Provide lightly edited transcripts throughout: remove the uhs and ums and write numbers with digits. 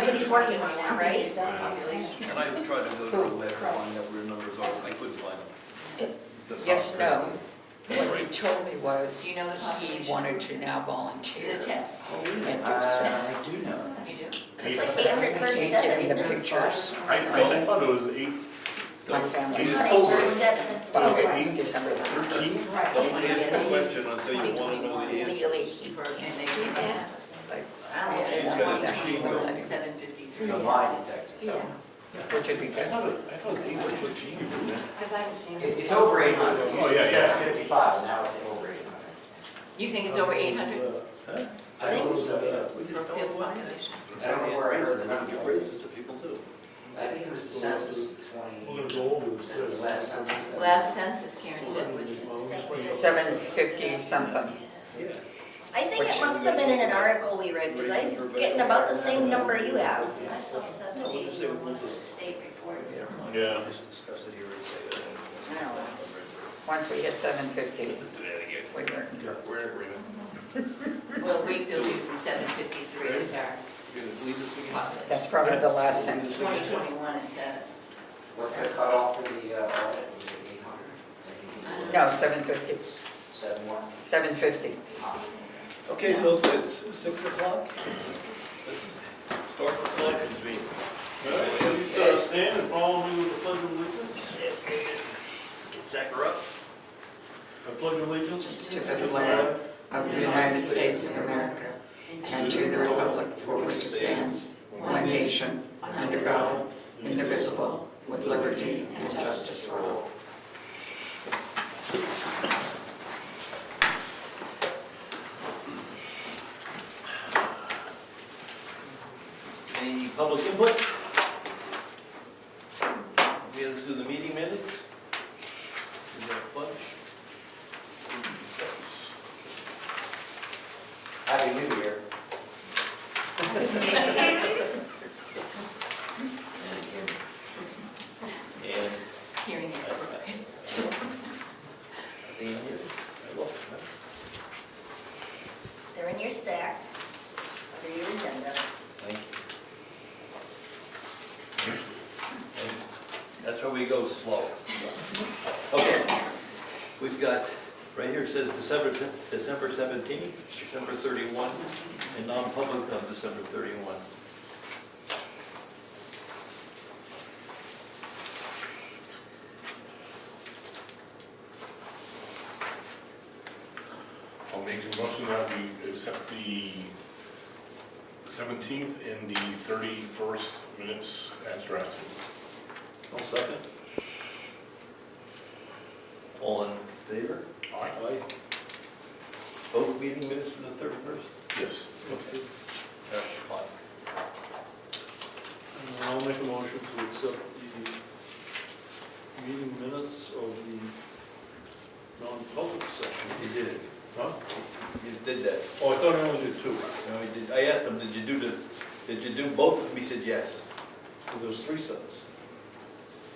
that's what he's working on now, right? And I tried to go to the web to find out where numbers are, I couldn't find them. Yes, no. What he told me was Do you know the he population? wanted to now volunteer It's a test. and do stuff. I do know. You do? Because I said, I can't get me the pictures. I thought it was 8, My family. It's on 837. Oh, December the 13? Don't answer the question until you want to know the answer. Really, he For- can't and they do came that. out. Like, I yeah, don't know. that's what I'm letting- 753. The lie detector. so, which would be I good. thought it was 8 or 13. Because I haven't seen It's over 800. Oh, yeah, yeah. 755, now it's over 800. You think it's over 800? Huh? I think it was, We just Brookfield don't want population. I don't know where I heard the number. Give raises to people too. I think it was the census, We're gonna 20, go over this. the last census. Last census, Karen said, was 750 something. Yeah. I think it must have been in an article we read, because I'm getting about the same number you have. I saw 70 on one of the state reports. Yeah. Just discuss it here and say it. I don't know. Once we hit 750, we were, We're in agreement. Well, Brookfield's using 753 as our You're gonna leave this again? population. that's probably the last census. 2021 it says. What's the cutoff for the audit? Was it 800? No, 750, 71? 750. Okay, folks, it's 6 o'clock. Let's start the selectmen's meeting. Please stand and follow me with the pledge of allegiance. Jack her up. I pledge allegiance To the flag of the United States of America and to the republic for which it stands, one nation, under God, indivisible, with liberty and justice for all. Any public input? We have to do the meeting minutes. We got a bunch. Happy New Year. And Hearing it. I think here, I lost it. They're in your stack, under your agenda. Thank you. And that's where we go slow. Okay, we've got, right here it says December 17th, December 31, and non-public on December 31. I'll make a motion that we accept the 17th and the 31st minutes as drafted. I'll second. All in favor? Aye. Both meeting minutes for the 31st? Yes. Okay. That's fine. I'll make a motion to accept the meeting minutes of the non-public session. You did it. Huh? You did that. Oh, I thought I only did 2. No, you did. I asked him, did you do both of them? He said yes. So there's 3 sets.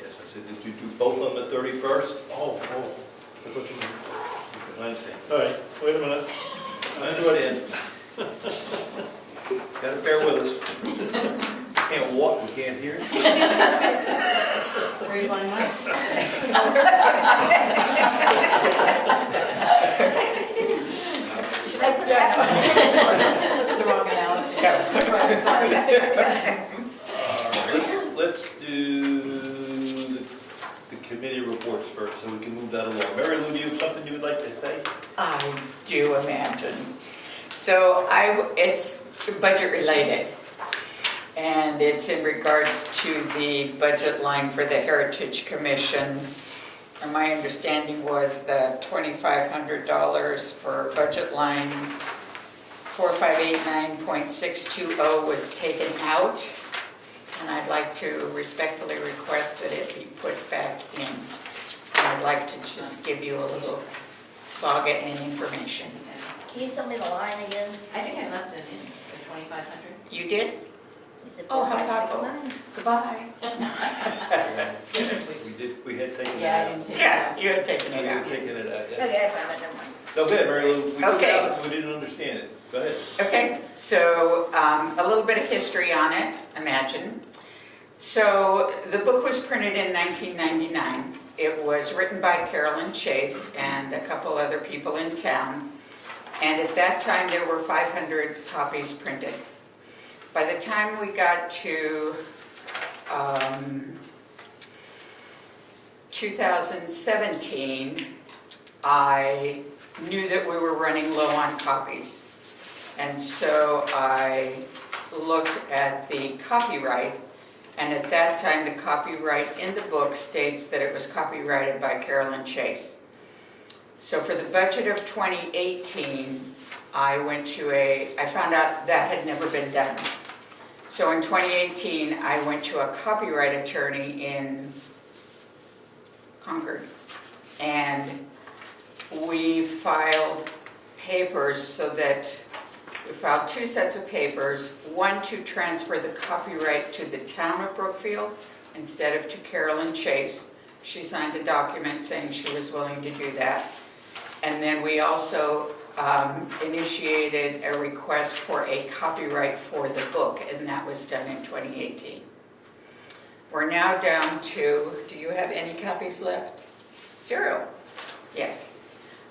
Yes, I said, did you do both on the 31st? Oh, I thought you meant. I understand. All right, wait a minute. I understand. Gotta bear with us. Can't walk, we can't hear. Very one nice. Should I put that on? The wrong analogy. Let's do the committee reports first, so we can move that along. Mary Lou, do you have something you would like to say? I do imagine. So it's budget related. And it's in regards to the budget line for the Heritage Commission. And my understanding was that $2,500 for budget line 4589.620 was taken out. And I'd like to respectfully request that it be put back in. And I'd like to just give you a little saga and information. Can you tell me the line again? I think I left it in, the 2,500. You did? Is it Oh, how 4569? Goodbye. We had taken it Yeah, I out. didn't take it Yeah, out. you had taken We it had out. taken it out, yeah. Okay, I found it, never mind. Okay, Mary Lou, we took it Okay. out because we didn't understand it. Go ahead. Okay, so a little bit of history on it, imagine. So the book was printed in 1999. It was written by Carolyn Chase and a couple other people in town. And at that time, there were 500 copies printed. By the time we got to 2017, I knew that we were running low on copies. And so I looked at the copyright, and at that time, the copyright in the book states that it was copyrighted by Carolyn Chase. So for the budget of 2018, I found out that had never been done. So in 2018, I went to a copyright attorney in Concord, and we filed papers so that we filed 2 sets of papers, one to transfer the copyright to the town of Brookfield instead of to Carolyn Chase. She signed a document saying she was willing to do that. And then we also initiated a request for a copyright for the book, and that was done in 2018. We're now down to, do you have any copies left? 0. Yes.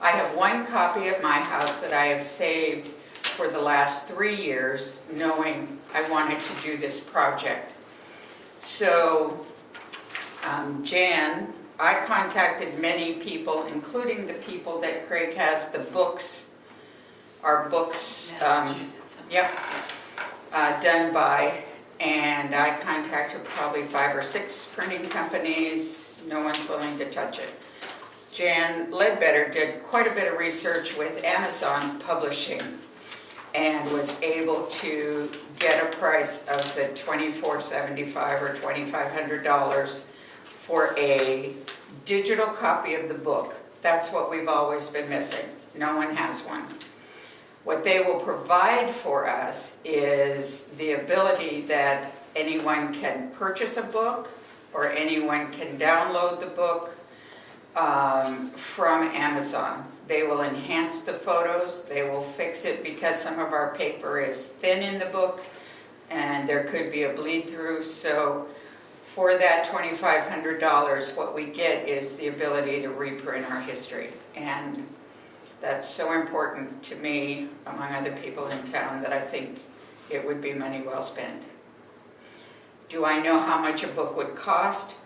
I have 1 copy at my house that I have saved for the last 3 years, knowing I wanted to do this project. So, Jan, I contacted many people, including the people that Craig has the books, our books, Massachusetts. yep, done by, and I contacted probably 5 or 6 printing companies. No one's willing to touch it. Jan Ledbetter did quite a bit of research with Amazon Publishing and was able to get a price of the $24.75 or $2,500 for a digital copy of the book. That's what we've always been missing. No one has one. What they will provide for us is the ability that anyone can purchase a book or anyone can download the book from Amazon. They will enhance the photos, they will fix it because some of our paper is thin in the book and there could be a bleed through. So for that $2,500, what we get is the ability to reprint our history. And that's so important to me, among other people in town, that I think it would be money well spent. Do I know how much a book would cost?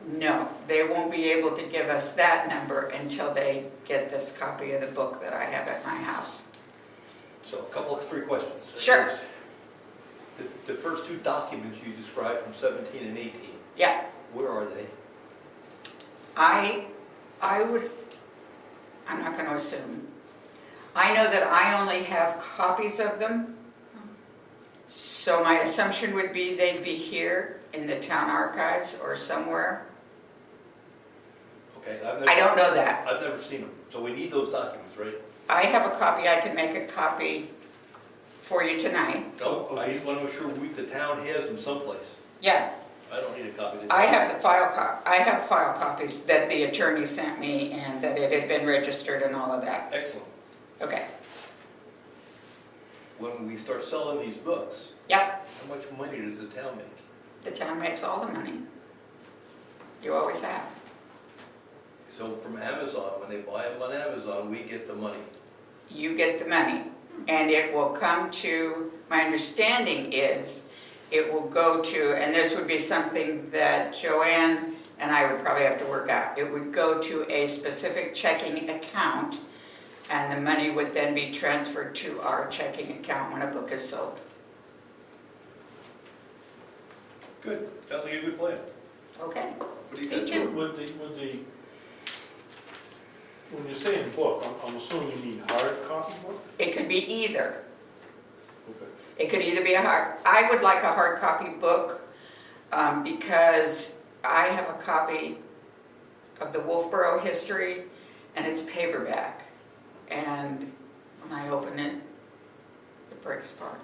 No, they won't be able to give us that number until they get this copy of the book that I have at my house. So a 3 questions. Sure. The first 2 documents you described from 17 and 18, Yeah, where are they? I'm not going to assume. I know that I only have copies of them, so my assumption would be they'd be here in the town archives or somewhere. Okay, I don't know that. I've never seen them, so we need those documents, right? I have a copy, I can make a copy for you tonight. No, I just want to assure the town has them someplace. Yeah, I don't need a copy. I have I have file copies that the attorney sent me and that it had been registered and all of that. Excellent. Okay, When we start selling these books, yep, how much money does the town make? the town makes all the money. You always have. So from Amazon, when they buy them on Amazon, we get the money. You get the money, and it will come to, my understanding is, it will go to, and this would be something that Joanne and I would probably have to work out. It would go to a specific checking account, and the money would then be transferred to our checking account when a book is sold. Good, sounds like a good plan. Okay? What do you Me got? too. When you're saying book, I'm assuming you mean hard copy book? It could be either. Okay. It could either be I would like a hard copy book because I have a copy of the Wolfboro history and it's paperback. And when I open it, it breaks apart.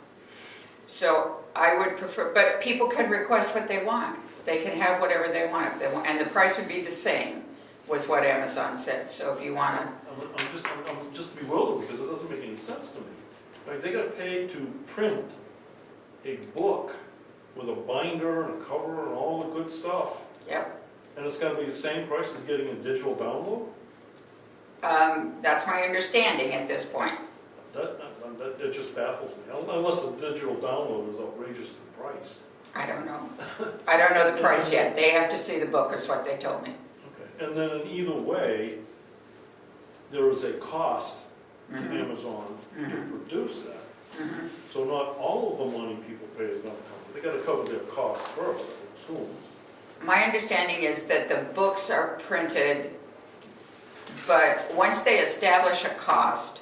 So I would prefer, but people can request what they want. They can have whatever they want if they want, and the price would be the same, was what Amazon said. So if you want to, I'm just bewildered because it doesn't make any sense to me. Like, they got paid to print a book with a binder and a cover and all the good stuff. Yep. And it's gotta be the same price as getting a digital download? That's my understanding at this point. That just baffles me, unless the digital download is outrageously priced. I don't know. I don't know the price yet. They have to see the book is what they told me. Okay, and then in either way, there is a cost to Mhm. Amazon to Mhm. produce that. Mhm. So not all of the money people pay is gonna cover, they gotta cover their costs first, I would assume. My understanding is that the books are printed, but once they establish a cost,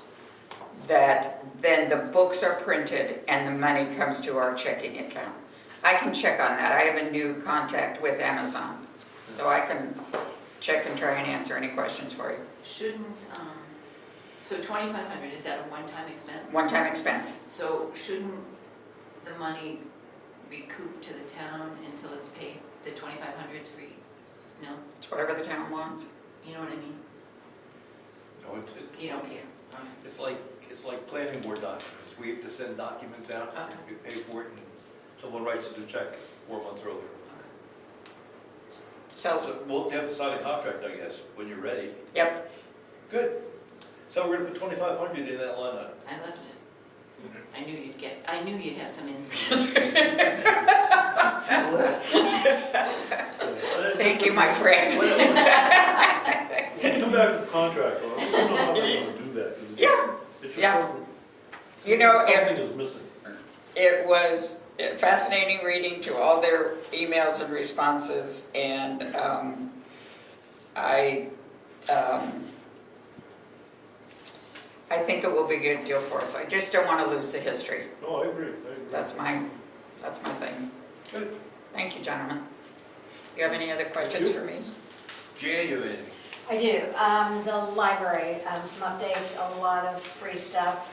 that then the books are printed and the money comes to our checking account. I can check on that. I have a new contact with Amazon, so I can check and try and answer any questions for you. Shouldn't, so 2,500, is that a one-time expense? One-time expense. So shouldn't the money recoup to the town until it's paid, the 2,500 is free? No, It's whatever the town wants. you know what I mean? No, You don't care. it's like planning board documents. We have to send documents out, Okay. we pay for it, and someone writes us a check 4 months earlier. So, So we'll have to sign a contract, I guess, when you're ready. yep. Good. So we're gonna put 2,500 in that line item. I left it. I knew you'd have some insight. Thank you, my friend. Come back to the contract, though. I don't know how they're gonna do that. 'Cause it just- Yeah. It just Yeah. doesn't. You know, Something is missing. It was fascinating reading to all their emails and responses, and I think it will be a good deal for us. I just don't want to lose the history. No, I agree. That's my thing. Good. Thank you, gentlemen. You have any other questions for me? Jan, you have anything? I do. The library, some updates, a lot of free stuff.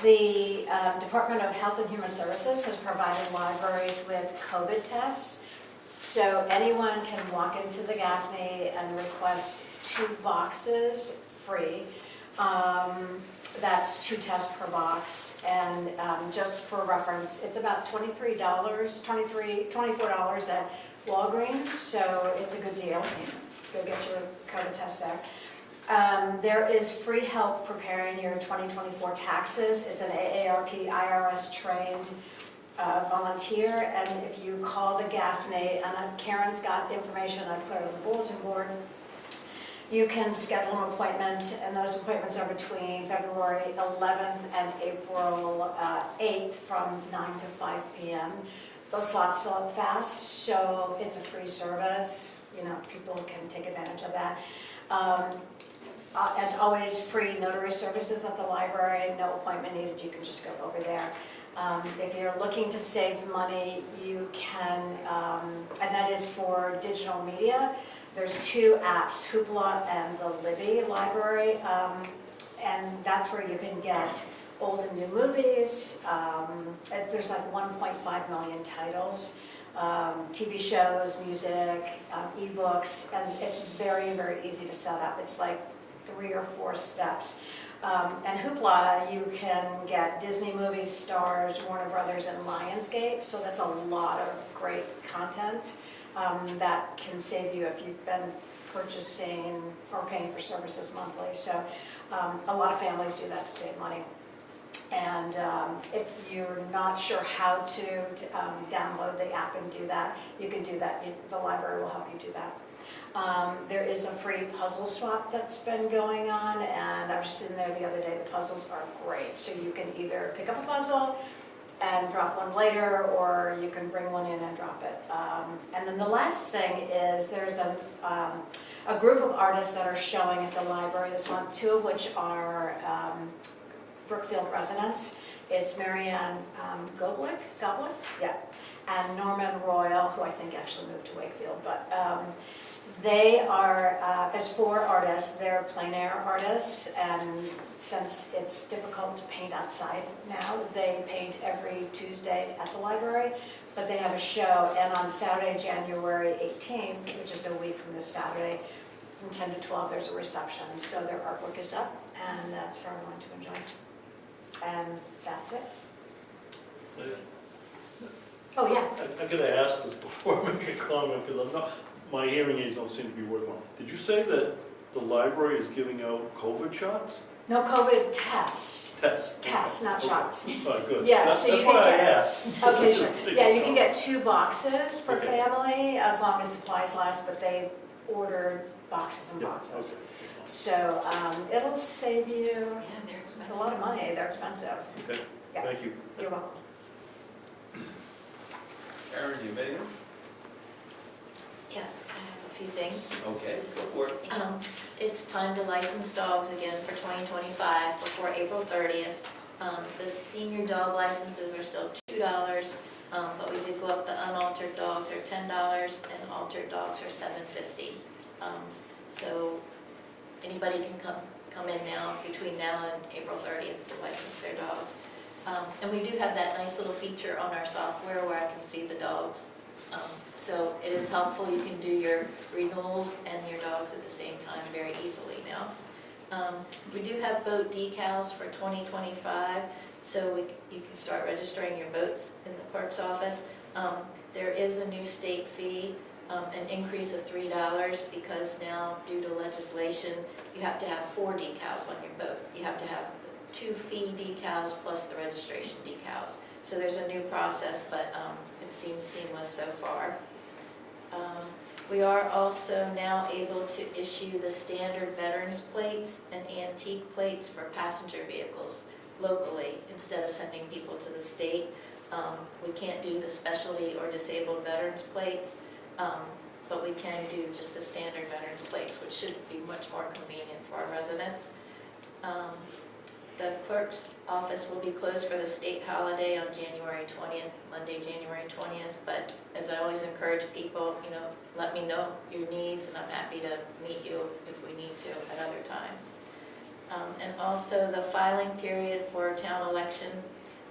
The Department of Health and Human Services has provided libraries with COVID tests. So anyone can walk into the Gaffney and request 2 boxes free. That's 2 tests per box. And just for reference, it's about $24 at Walgreens, so it's a good deal. Go get your COVID test there. There is free help preparing your 2024 taxes. It's an AARP IRS trained volunteer, and if you call the Gaffney, and Karen's got the information, I put it on the bulletin board, you can schedule an appointment, and those appointments are between February 11th and April 8th from 9 to 5 p.m. Those slots fill up fast, so it's a free service. You know, people can take advantage of that. As always, free notary services at the library, no appointment needed, you can just go over there. If you're looking to save money, you can, and that is for digital media. There's 2 apps, Hoopla and the Libby Library, and that's where you can get old and new movies. There's like 1.5 million titles. TV shows, music, ebooks, and it's very, very easy to set up. It's like 3 or 4 steps. And Hoopla, you can get Disney movies, Stars, Warner Brothers, and Lionsgate, so that's a lot of great content that can save you if you've been purchasing or paying for services monthly. So a lot of families do that to save money. And if you're not sure how to download the app and do that, you can do that. The library will help you do that. There is a free puzzle swap that's been going on, and I was just in there the other day. The puzzles are great. So you can either pick up a puzzle and drop one later, or you can bring one in and drop it. And then the last thing is there's a group of artists that are showing at the library this month, 2 of which are Brookfield residents. It's Marianne Goblick, yeah, and Norman Royal, who I think actually moved to Wakefield. But they are, as 4 artists, they're plein air artists, and since it's difficult to paint outside now, they paint every Tuesday at the library. But they have a show, and on Saturday, January 18th, which is a week from this Saturday, from 10 to 12, there's a reception. So their artwork is up, and that's for everyone to enjoy. And that's it. Oh, yeah. I gotta ask this before I make a comment, because my hearing aids don't seem to be working well. Did you say that the library is giving out COVID shots? No COVID tests. Tests? Tests, not Okay. shots. Oh, good. Yeah, That's so you that's can why I get- asked. Okay, sure. Yeah, you can get 2 boxes per Okay. family, as long as supplies last, but they've ordered boxes and Yeah, boxes. okay. So it'll save you Yeah, they're a expensive. lot of money. They're expensive. Okay, Yeah. thank you. You're welcome. Aaron, you made it? Yes, I have a few things. Okay, go for it. It's time to license dogs again for 2025 before April 30th. The senior dog licenses are still $2, but we did go up, the unaltered dogs are $10 and altered dogs are $7.50. So anybody can come in now, between now and April 30th to license their dogs. And we do have that nice little feature on our software where I can see the dogs. So it is helpful, you can do your renewals and your dogs at the same time very easily now. We do have boat decals for 2025, so you can start registering your boats in the clerk's office. There is a new state fee, an increase of $3, because now due to legislation, you have to have 4 decals on your boat. You have to have 2 fee decals plus the registration decals. So there's a new process, but it seems seamless so far. We are also now able to issue the standard veterans plates and antique plates for passenger vehicles locally instead of sending people to the state. We can't do the specialty or disabled veterans plates, but we can do just the standard veterans plates, which should be much more convenient for our residents. The clerk's office will be closed for the state holiday on January 20th, Monday, January 20th, but as I always encourage people, let me know your needs, and I'm happy to meet you if we need to at other times. And also the filing period for town election,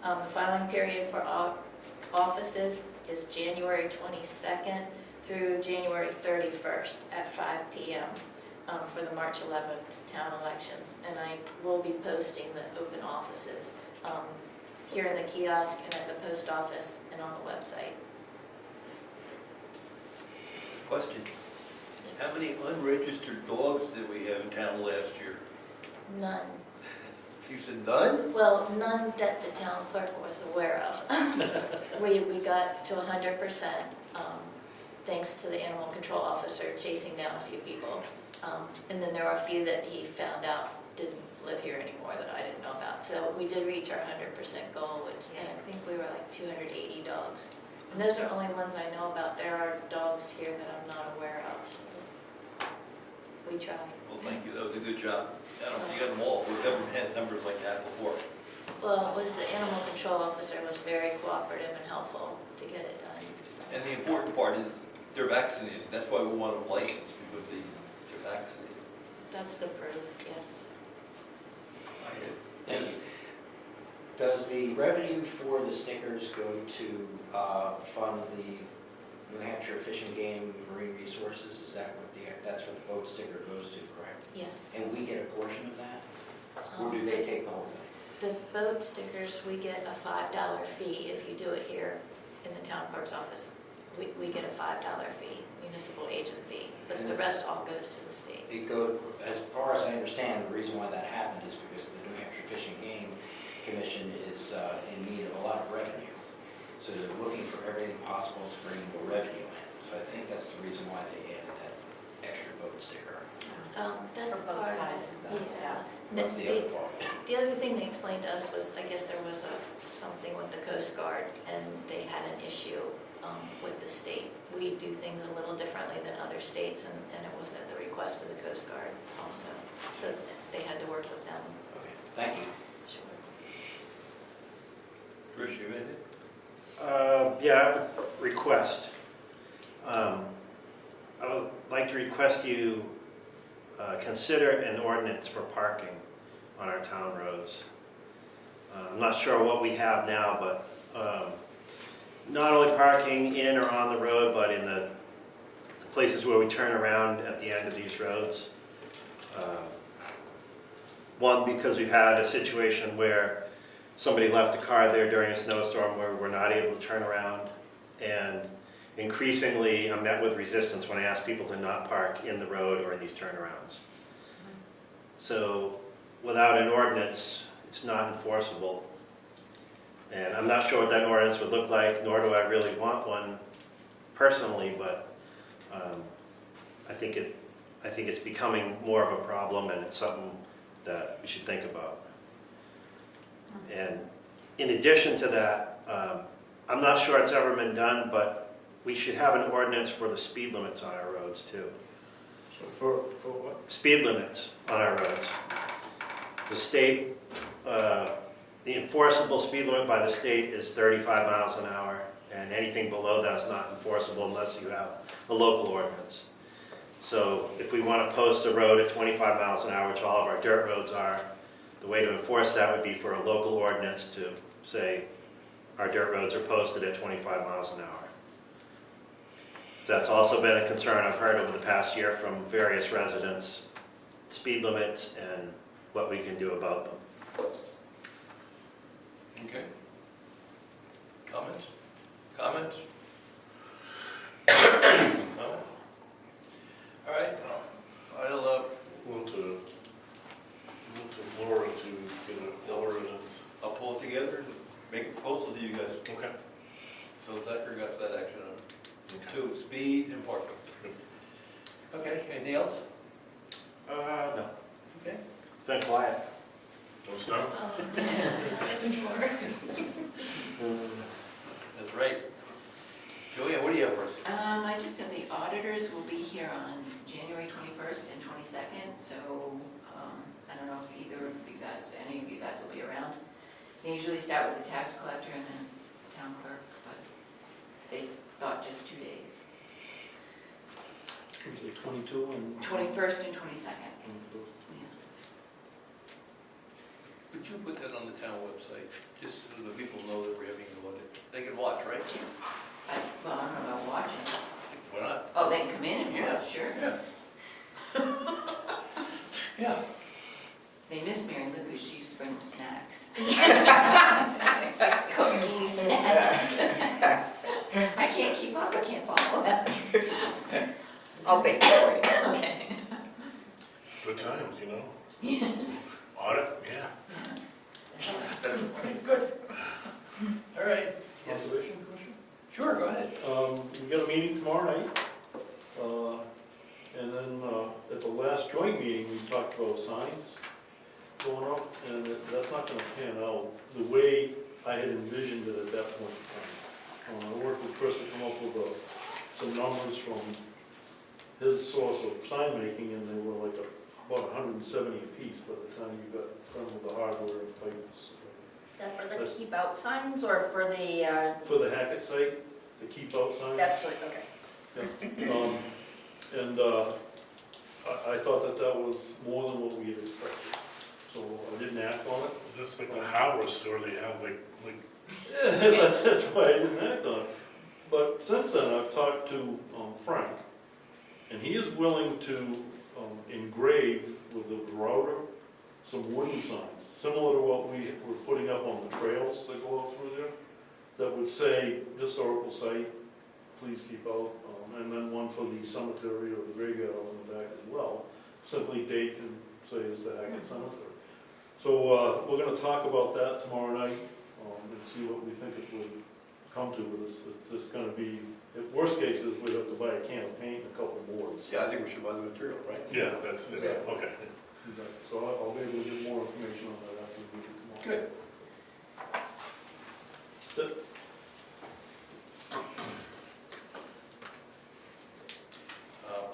the filing period for offices is January 22nd through January 31st at 5 p.m. For the March 11th town elections. And I will be posting the open offices here in the kiosk and at the post office and on the website. Question, how many unregistered dogs did we have in town last year? None. You said none? Well, none that the town clerk was aware of. We got to 100%. Thanks to the animal control officer chasing down a few people. And then there were a few that he found out didn't live here anymore that I didn't know about. So we did reach our 100% goal, and I think we were like 280 dogs. And those are only ones I know about. There are dogs here that I'm not aware of. So we tried. Well, thank you, that was a good job. I don't know if you got them all, we've never had numbers like that before. Well, it was the animal control officer was very cooperative and helpful to get it done. So. And the important part is they're vaccinated, that's why we want them licensed, because they're vaccinated. That's the proof, yes. Thank you. Does the revenue for the stickers go to fund the New Hampshire Fish and Game Marine Resources? Is that that's what the boat sticker goes to, correct? Yes. And we get a portion of that? Or do they take the whole thing? The boat stickers, we get a $5 fee if you do it here in the town clerk's office. We get a $5 fee, municipal agent fee, but the rest all goes to the state. As far as I understand, the reason why that happened is because the New Hampshire Fish and Game Commission is in need of a lot of revenue. So they're looking for everything possible to bring more revenue in. So I think that's the reason why they added that extra boat sticker. That's For both part of sides it. of the, yeah. What's the other part? The other thing they explained to us was, I guess there was something with the Coast Guard, and they had an issue with the state. We do things a little differently than other states, and it was at the request of the Coast Guard also. So they had to work with them. Okay, thank you. Sure. Trish, you made it? Yeah, I have a request. I would like to request you consider an ordinance for parking on our town roads. I'm not sure what we have now, but not only parking in or on the road, but in the places where we turn around at the end of these roads. One, because we've had a situation where somebody left a car there during a snowstorm where we're not able to turn around. And increasingly, I'm met with resistance when I ask people to not park in the road or in these turnarounds. So without an ordinance, it's not enforceable. And I'm not sure what that ordinance would look like, nor do I really want one personally, but I think it's becoming more of a problem, and it's something that we should think about. And in addition to that, I'm not sure it's ever been done, but we should have an ordinance for the speed limits on our roads too. So for what? Speed limits on our roads. The state, the enforceable speed limit by the state is 35 miles an hour, and anything below that is not enforceable unless you have a local ordinance. So if we want to post a road at 25 miles an hour, which all of our dirt roads are, the way to enforce that would be for a local ordinance to say our dirt roads are posted at 25 miles an hour. So that's also been a concern I've heard over the past year from various residents, speed limits and what we can do about them. Okay. Comments? Comments? Comments? All right, I'll, Want Laura to get an ordinance. I'll pull it together and make a proposal to you guys. Okay. So Zachary got that action on. 2, speed and parking. Okay, anything else? No. Okay. It's been quiet. No snow? That's right. Julia, what do you have for us? I just have the auditors will be here on January 21st and 22nd, so I don't know if either of you guys, any of you guys will be around. They usually start with the tax collector and then the town clerk, but they thought just 2 days. Was it 22 and? 21st and 22nd. Yeah. Would you put that on the town website, just so the people know that we're having a look at, they can watch, right? Well, I don't know about watching. Why not? Oh, they can come in and Yeah. watch, sure. Yeah. Yeah. They miss Mary Lou because she used to bring them snacks. Cookies, snacks. I can't keep up, I can't follow that. I'll bake for you. Okay. Good times, you know? Audit, yeah. Good. All right. Yes. Conservation Commission? Sure, go ahead. We got a meeting tomorrow night. And then at the last joint meeting, we talked about signs going up, and that's not gonna pan out the way I had envisioned it at that point in time. I worked with Chris to come up with some numbers from his source of sign making, and they were like about 170 apiece by the time you got done with the hardware and pipes. Is that for the keep out signs or for the, For the Hackett site, the keep out signs. that's what, okay. Yeah. And I thought that was more than what we had expected, so I didn't act on it. Just like the hardware store, they have like That's why I didn't act on it. But since then, I've talked to Frank, and he is willing to engrave with a router some wooden signs, similar to what we were putting up on the trails that go out through there, that would say historical site, please keep out, and then one for the cemetery or the graveyard on the back as well, simply date and say it's the Hackett Cemetery. So we're going to talk about that tomorrow night and see what we think it would come to with this. It's just going to be, worst case is we'd have to buy a can of paint and a couple of boards. Yeah, I think we should buy the material, right? yeah, that's it. Yeah. Okay. So I'll be able to get more information on that after the meeting tomorrow. Good. That's it.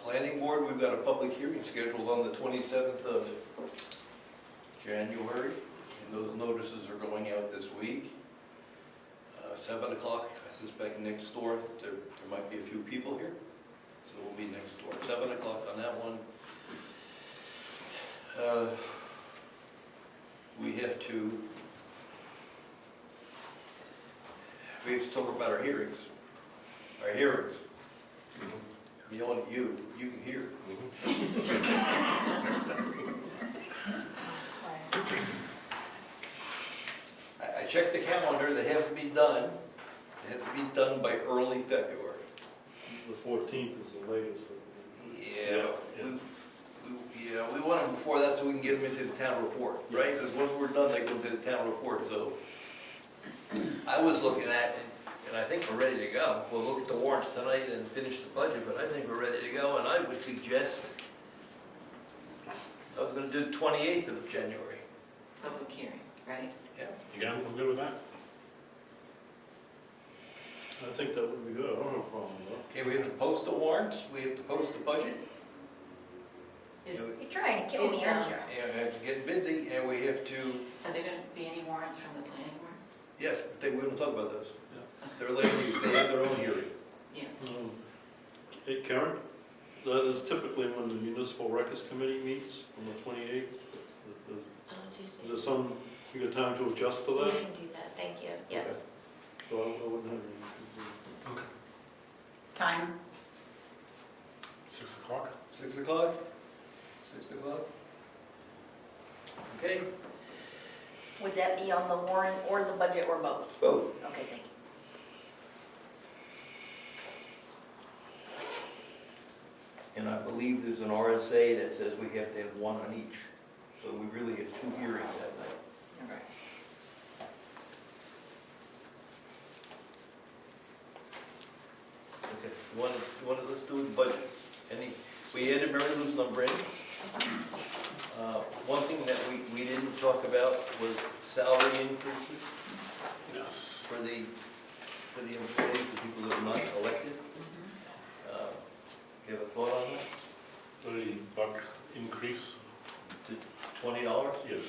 Planning board, we've got a public hearing scheduled on the 27th of January, and those notices are going out this week. 7 o'clock, I suspect next door, there might be a few people here, so we'll be next door. 7 o'clock on that one. We have to talk about our hearings. Our hearings. I'm yelling at you, you can hear. I checked the calendar, they have to be done. They have to be done by early February. The 14th is the latest. Yeah, we want them before that so we can get them into the town report, right? Because once we're done, they go into the town report, so. I was looking at, and I think we're ready to go. We'll look at the warrants tonight and finish the budget, but I think we're ready to go, and I would suggest, I was gonna do the 28th of January. Public hearing, right? Yeah. Yeah, I'm good with that. I think that would be good, I don't have a problem with that. Okay, we have to post the warrants, we have to post the budget, Is, You're trying to kill me, It's, aren't you? and we have to get busy, and we have to, are there gonna be any warrants from the planning board? yes, we don't talk about those. Yeah. They're later, they have their own hearing. Yeah. Hey Karen, that is typically when the municipal records committee meets on the 28th. Tuesday. Is there some, you got time to adjust to We that? can do that, thank you, yes. So I wouldn't have any issues. Time? 6 o'clock? 6 o'clock? 6 o'clock? Okay, Would that be on the warrant or the budget or both? both. Okay, thank you. And I believe there's an RSA that says we have to have one on each. So we really have 2 hearings that night. All right. Okay, let's do the budget. We added Mary Lou's number in. One thing that we didn't talk about was salary increases Yes. for the employees, the people that are not elected. You have a thought on that? $30 increase? To $20? Yes.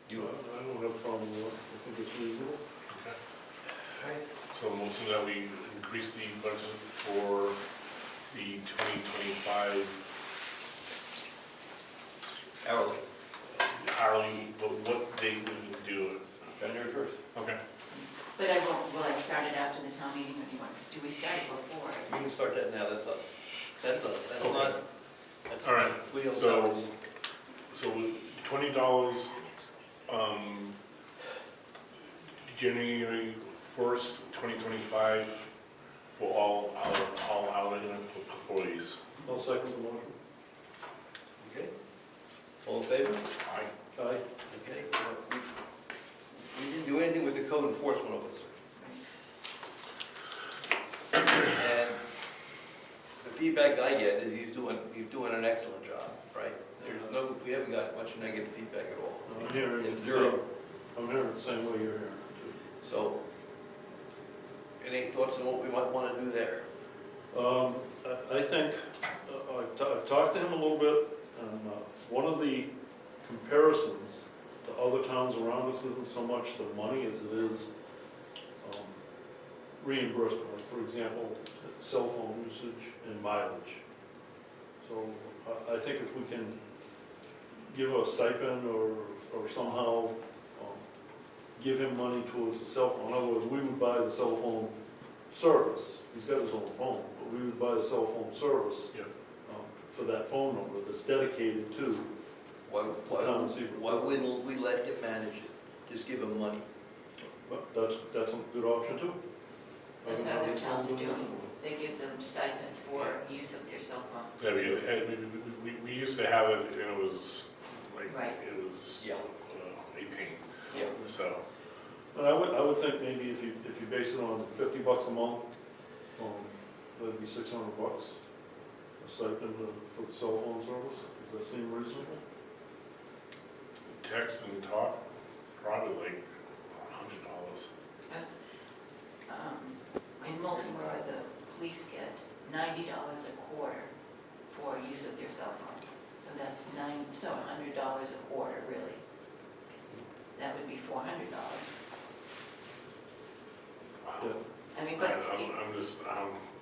You, I don't have a problem with that, I think it's reasonable. Okay. So motion that we increase the budget for the 2025 hourly, hourly, but what date would we do it? January 1st. Okay. But will I start it after the town meeting, or do we start it before? You can start that now, that's us. That's us, that's Okay. not, that's All right, not, we don't so- salaries. So $20, January 1st, 2025, for all hourly employees. I'll second the motion. Okay? All in favor? Aye. Aye. Okay. We didn't do anything with the code enforcement officer. And the feedback I get is he's doing an excellent job, right? We haven't got much negative feedback at all. I'm hearing it It's the zero. same, I'm hearing it the same way you're hearing it So, any thoughts on what we might want to do there? too. I think, I've talked to him a little bit, and one of the comparisons to other towns around us isn't so much the money as it is reimbursement. Like, for example, cell phone usage and mileage. So I think if we can give a stipend or somehow give him money towards the cell phone. In other words, we would buy the cell phone service. He's got his own phone, but we would buy the cell phone service Yep. for that phone number that's dedicated to Why why wouldn't we let him manage it? Just give him money. But that's a good option too. That's what other towns are doing. They give them stipends for use of their cell phone. Yeah, because we used to have it, and it was like, Right. it was Yeah. a pain, Yeah. so. But I would think maybe if you base it on $50 a month, that'd be $600 a stipend for the cell phone service. Does that seem reasonable? Text and talk, probably like $100. In Baltimore, the police get $90 a quarter for use of their cell phone. So that's $100 a quarter, really. That would be $400. Yeah. I mean, but I'm just,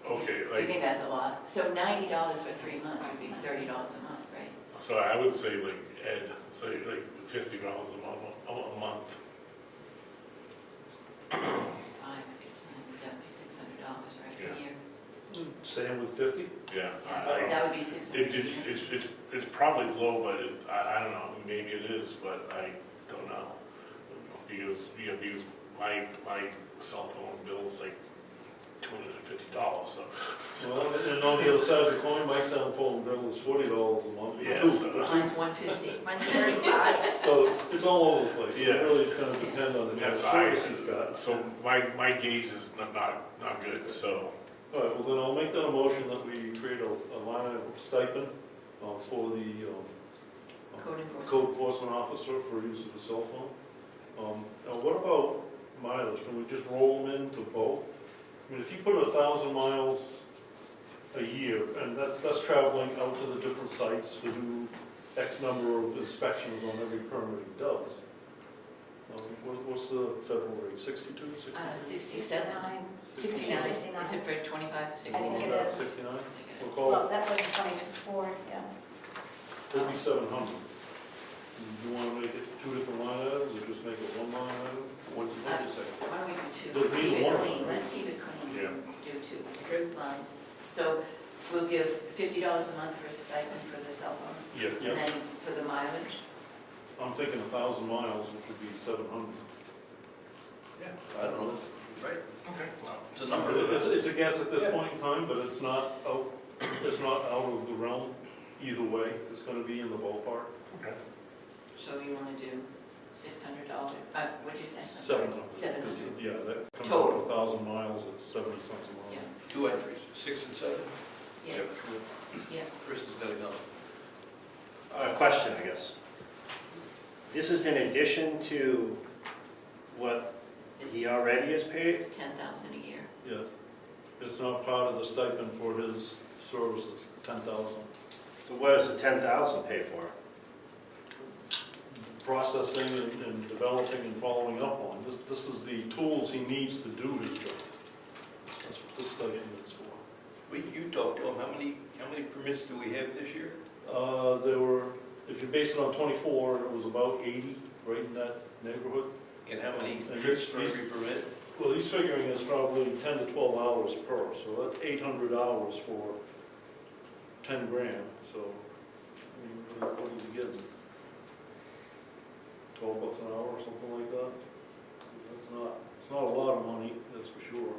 okay, you like, think that's a lot? So $90 for 3 months would be $30 a month, right? so I would say like Ed, say like $50 a month. That'd be $600, right, Yeah. a year? Staying with 50? Yeah. Yeah, that would be $600 a year. It's probably low, but I don't know, maybe it is, but I don't know. because my cell phone bill is like $250, so. Well, and on the other side of the coin, my cell phone bill is $40 a month. Yeah, Ooh. so, Mine's 150. Mine's 35. So it's all over the place. It Yes. really is gonna depend on the kind of service he's got. so my gauge is not good, so. All right, well then I'll make that a motion that we create a line of stipend for the Code enforcement. code enforcement officer for use of a cell phone. Now what about mileage? Can we just roll them into both? I mean, if you put 1,000 miles a year, and that's traveling out to the different sites to do X number of inspections on every permit he does. What's the federal rate, 62, 63? 67. 69. 69. Is it for 25, 69? I think it is. 69? Okay. We'll call Well, it, that was 24, yeah. it'll be 700. You want to make it two different line items, or just make it one line item? What do you say? Why don't we do two? Doesn't need Keep it one, clean, right? let's keep it clean. Yeah. Do two lines. So we'll give $50 a month for stipend for the cell phone, Yeah. Yeah. and then for the mileage, I'm thinking 1,000 miles, which would be 700. Yeah, I don't know, right, Okay. Well, it's a number. It's a guess at this Yeah. point in time, but it's not out of the realm either way. It's gonna be in the ballpark. Okay. so you want to do $600, what'd you say? 700. 700. 'Cause, yeah, that comes Total. out to 1,000 miles, it's 70 cents a Yeah, mile. Two entries, 6 and 7. yes, yeah. Chris has got to go. Question, I guess. This is in addition to what It's he already is paid? 10,000 a year. Yeah. It's not part of the stipend for his services, 10,000. So what does the 10,000 pay for? Processing and developing and following up on. This is the tools he needs to do his job. That's what this stipend is for. You talked to him, how many permits do we have this year? There were, if you base it on 24, it was about 80, right in that neighborhood. And how many And trips he's- for every permit? Well, he's figuring it's probably 10 to 12 hours per, so that's 800 hours for 10 grand, so, I mean, what is he getting? 12 bucks an hour or something like that? It's not a lot of money, that's for sure.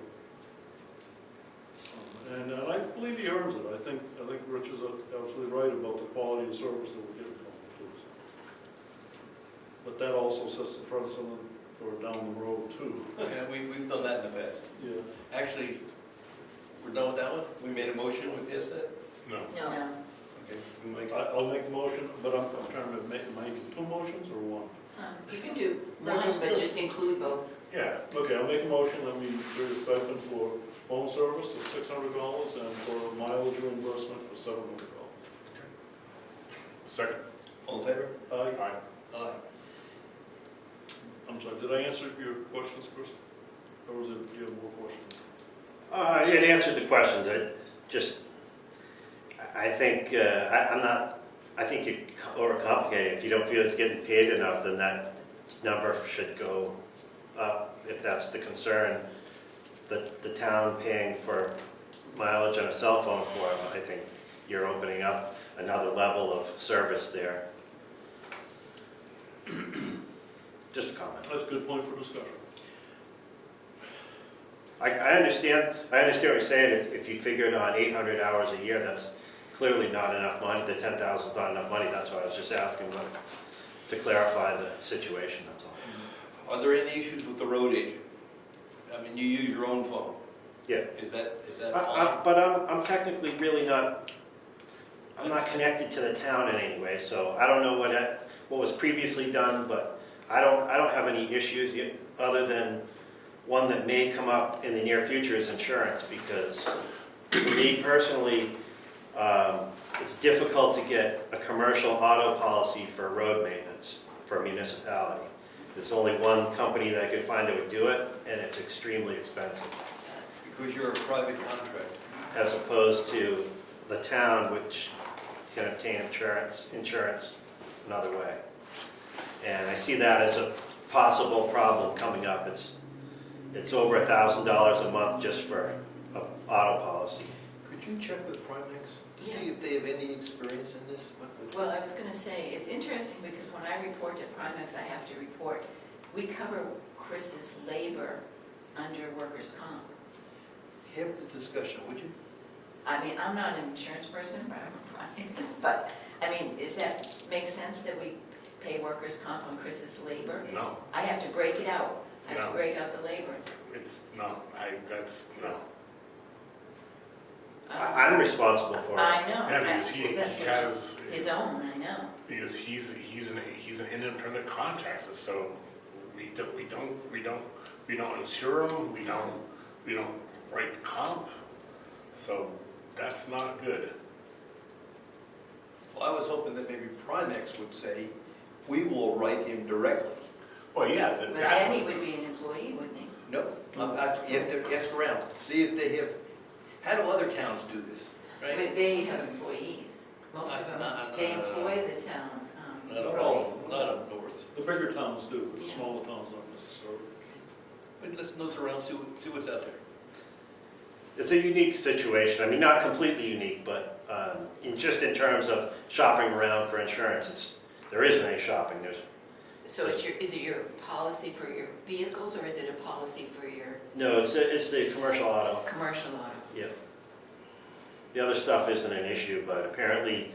And I believe he earns it. I think Rich is absolutely right about the quality of service that we're getting from him too. So. But that also sets the precedent for down the road too. Yeah, we've done that in the past. Yeah. Actually, we're done with that one? We made a motion, we passed that? No. No. Okay, we make, I'll make the motion, but I'm trying to make two motions or one? You can do No, one, just- but just include both. Yeah. Okay, I'll make a motion that we create a stipend for phone service of $600 and for mileage reimbursement for $700. Second. all in favor? Aye. Aye. Aye. I'm sorry, did I answer your questions, Chris? Or was it, do you have more questions? It answered the questions. I think, I think you overcomplicate it. If you don't feel it's getting paid enough, then that number should go up, if that's the concern. The town paying for mileage on a cell phone for him, I think you're opening up another level of service there. Just a comment. That's a good point for discussion. I understand what you're saying. If you figured on 800 hours a year, that's clearly not enough money. The 10,000 is not enough money. That's why I was just asking, but to clarify the situation, that's all. Are there any issues with the road agent? I mean, you use your own phone. Yeah. Is that fine? But I'm technically really not, I'm not connected to the town in any way, so I don't know what was previously done, but I don't have any issues other than one that may come up in the near future is insurance, because for me personally, it's difficult to get a commercial auto policy for road maintenance for a municipality. There's only one company that I could find that would do it, and it's extremely expensive, Because you're a private contractor. as opposed to the town, which can obtain insurance another way. And I see that as a possible problem coming up. It's over $1,000 a month just for an auto policy. Could you check with Primex to see Yeah. if they have any experience in this? Well, I was going to say, it's interesting because when I report to Primex, I have to report we cover Chris's labor under workers' comp. Have the discussion, would you? I mean, I'm not an insurance person, but I'm running this, but, I mean, does that make sense that we pay workers' comp on Chris's labor? No, I have to break it out. I have No. to break out the labor. no. I'm responsible for it. I know. Yeah, because he That's has, his own, I know. because he's an independent contractor, so we don't insure him, we don't write comp, so that's not good. Well, I was hoping that maybe Primex would say, we will write him directly. Well, yeah, But that then he one, would be an employee, wouldn't he? No, you have to ask around, see if they have, how do other towns do this, right? But they have employees, most of them. They employ the town. Not employees. all, not up north. The bigger towns do, but the Yeah. smaller towns not necessarily. But let's nose around, see what's out there. It's a unique situation. I mean, not completely unique, but in terms of shopping around for insurance, there isn't any shopping. So is it your policy for your vehicles, or is it a policy for your No, it's the commercial auto. commercial auto? Yeah. The other stuff isn't an issue, but apparently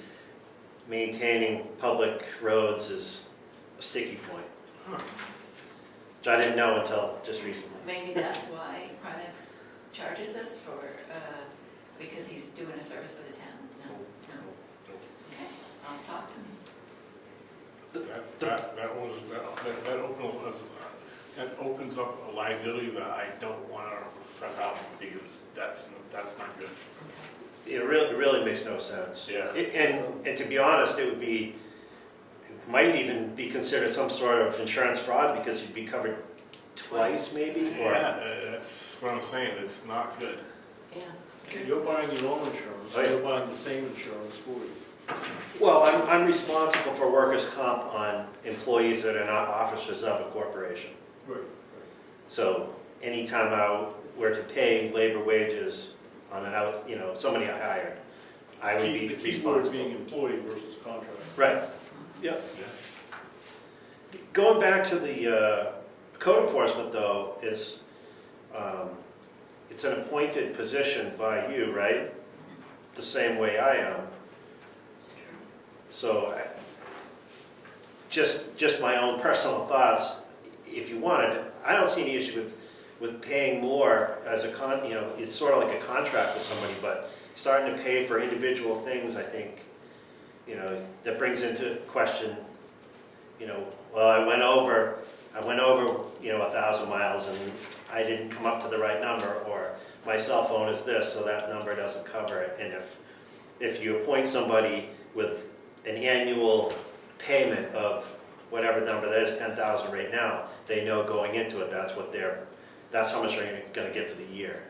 maintaining public roads is a sticky point. Which I didn't know until just recently. Maybe that's why Primex charges us for, because he's doing a service for the town? No? Okay, I'll talk to him. That opens up a liability that I don't want to front out, because that's not good. It really makes no sense. Yeah. And to be honest, it might even be considered some sort of insurance fraud because you'd be covered twice maybe, or. Yeah, that's what I'm saying, it's not good. Yeah. You're buying your own insurance, Oh, yeah. you're buying the same insurance for you. Well, I'm responsible for workers' comp on employees that are not officers of a corporation. Right. So anytime I were to pay labor wages on somebody I hired, I would be The key word responsible. being employee versus contract. Right, yep. Yeah. Going back to the code enforcement though, it's an appointed position by you, right? The same way I am. So just my own personal thoughts, if you wanted, I don't see any issue with paying more as it's sort of like a contract with somebody, but starting to pay for individual things, I think, that brings into question, well, I went over 1,000 miles and I didn't come up to the right number, or my cell phone is this, so that number doesn't cover it. And if you appoint somebody with an annual payment of whatever number that is, 10,000 right now, they know going into it, that's how much they're going to get for the year.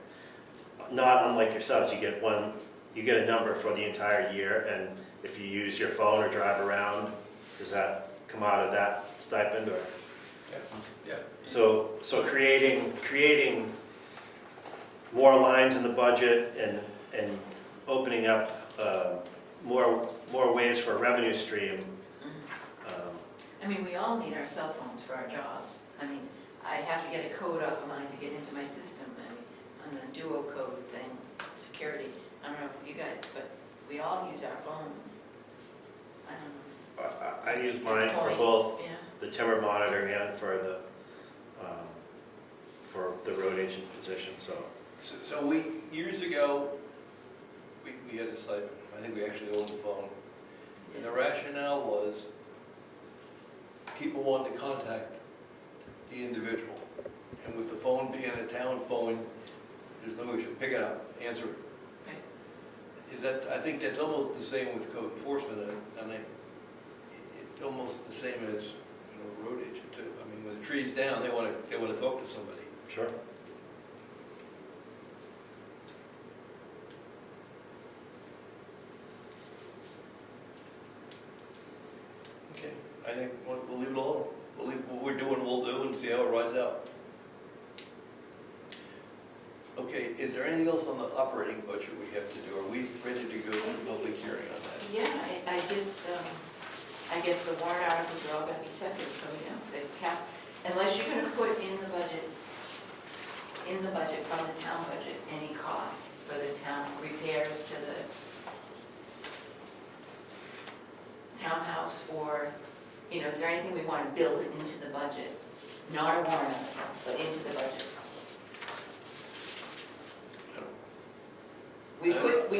Not unlike yourselves, you get a number for the entire year, and if you use your phone or drive around, does that come out of that stipend, or? Yeah. So creating more lines in the budget and opening up more ways for a revenue stream. I mean, we all need our cell phones for our jobs. I mean, I have to get a code off of mine to get into my system, and on the duo code thing, security. I don't know if you guys, but we all use our phones. I don't know. I use mine for Point, both yeah. the timber monitor and for the road agent position, so. So years ago, we had a stipend. I think we actually owned the phone. And the rationale was people wanted to contact the individual. And with the phone being a town phone, there's no issue. Pick it up, answer it. Right. I think that's almost the same with code enforcement, and it's almost the same as road agent too. I mean, when the tree's down, they want to talk to somebody. Sure. Okay, I think we'll leave it alone. We'll leave what we're doing, we'll do, and see how it rides out. Okay, is there anything else on the operating budget we have to do? Are we ready to go to public hearing on that? Yeah, I just, I guess the warrant articles are all going to be separate, so, the Unless you're gonna put in the budget from the town budget, any costs for the town repairs to the townhouse, or, is there anything we want to build into the budget? Not a warrant article, but into the budget. We put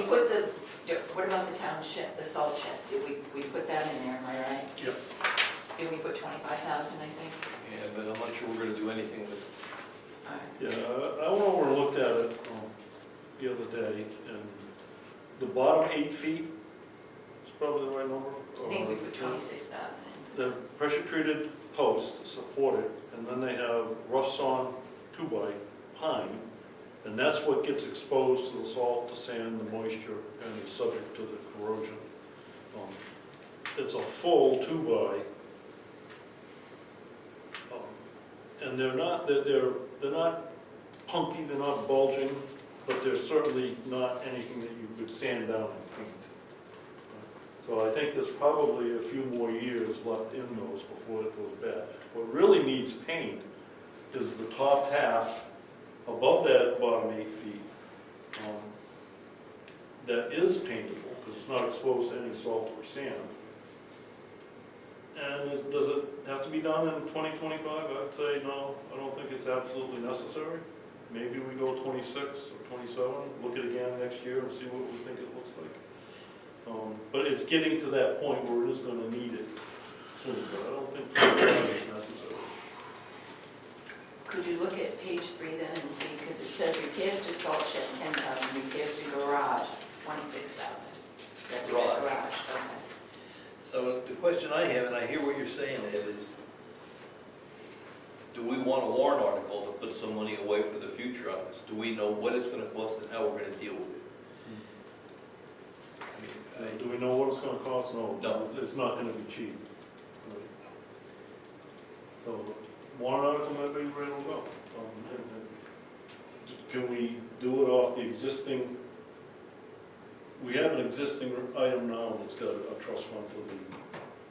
what about the town shed, the salt shed? Did we put that in there, am I right? Yep. Did we put 25,000, I think? Yeah, but I'm not sure we're gonna do anything with, All right. Yeah, I went over and looked at it the other day, and the bottom 8 feet is probably the right number. I think we put 26,000 in. The pressure-treated posts support it, and then they have rough-sawn 2x pine, and that's what gets exposed to the salt, the sand, the moisture, and is subject to the corrosion. It's a full 2x, and they're not punky, they're not bulging, but they're certainly not anything that you could sand down and paint. So I think there's probably a few more years left in those before it goes bad. What really needs paint is the top half above that bottom 8 feet. That is paintable because it's not exposed to any salt or sand. And does it have to be done in 2025? I'd say no, I don't think it's absolutely necessary. Maybe we go 26 or 27, look at it again next year and see what we think it looks like. But it's getting to that point where it is going to need it soon, but I don't think it's necessary. Could you look at page 3 then and see, because it says repairs to salt shed 10,000, repairs to garage 26,000. That's the Garage. garage, okay. so the question I have, and I hear what you're saying, Ed, is do we want a warrant article to put some money away for the future on this? Do we know what it's gonna cost and how we're gonna deal with it? I mean, Do we know what it's going to cost? No. No. It's not going to be cheap. Right. So, warrant article might be ready to go. Can we do it off the existing? We have an existing item now that's got a trust fund for the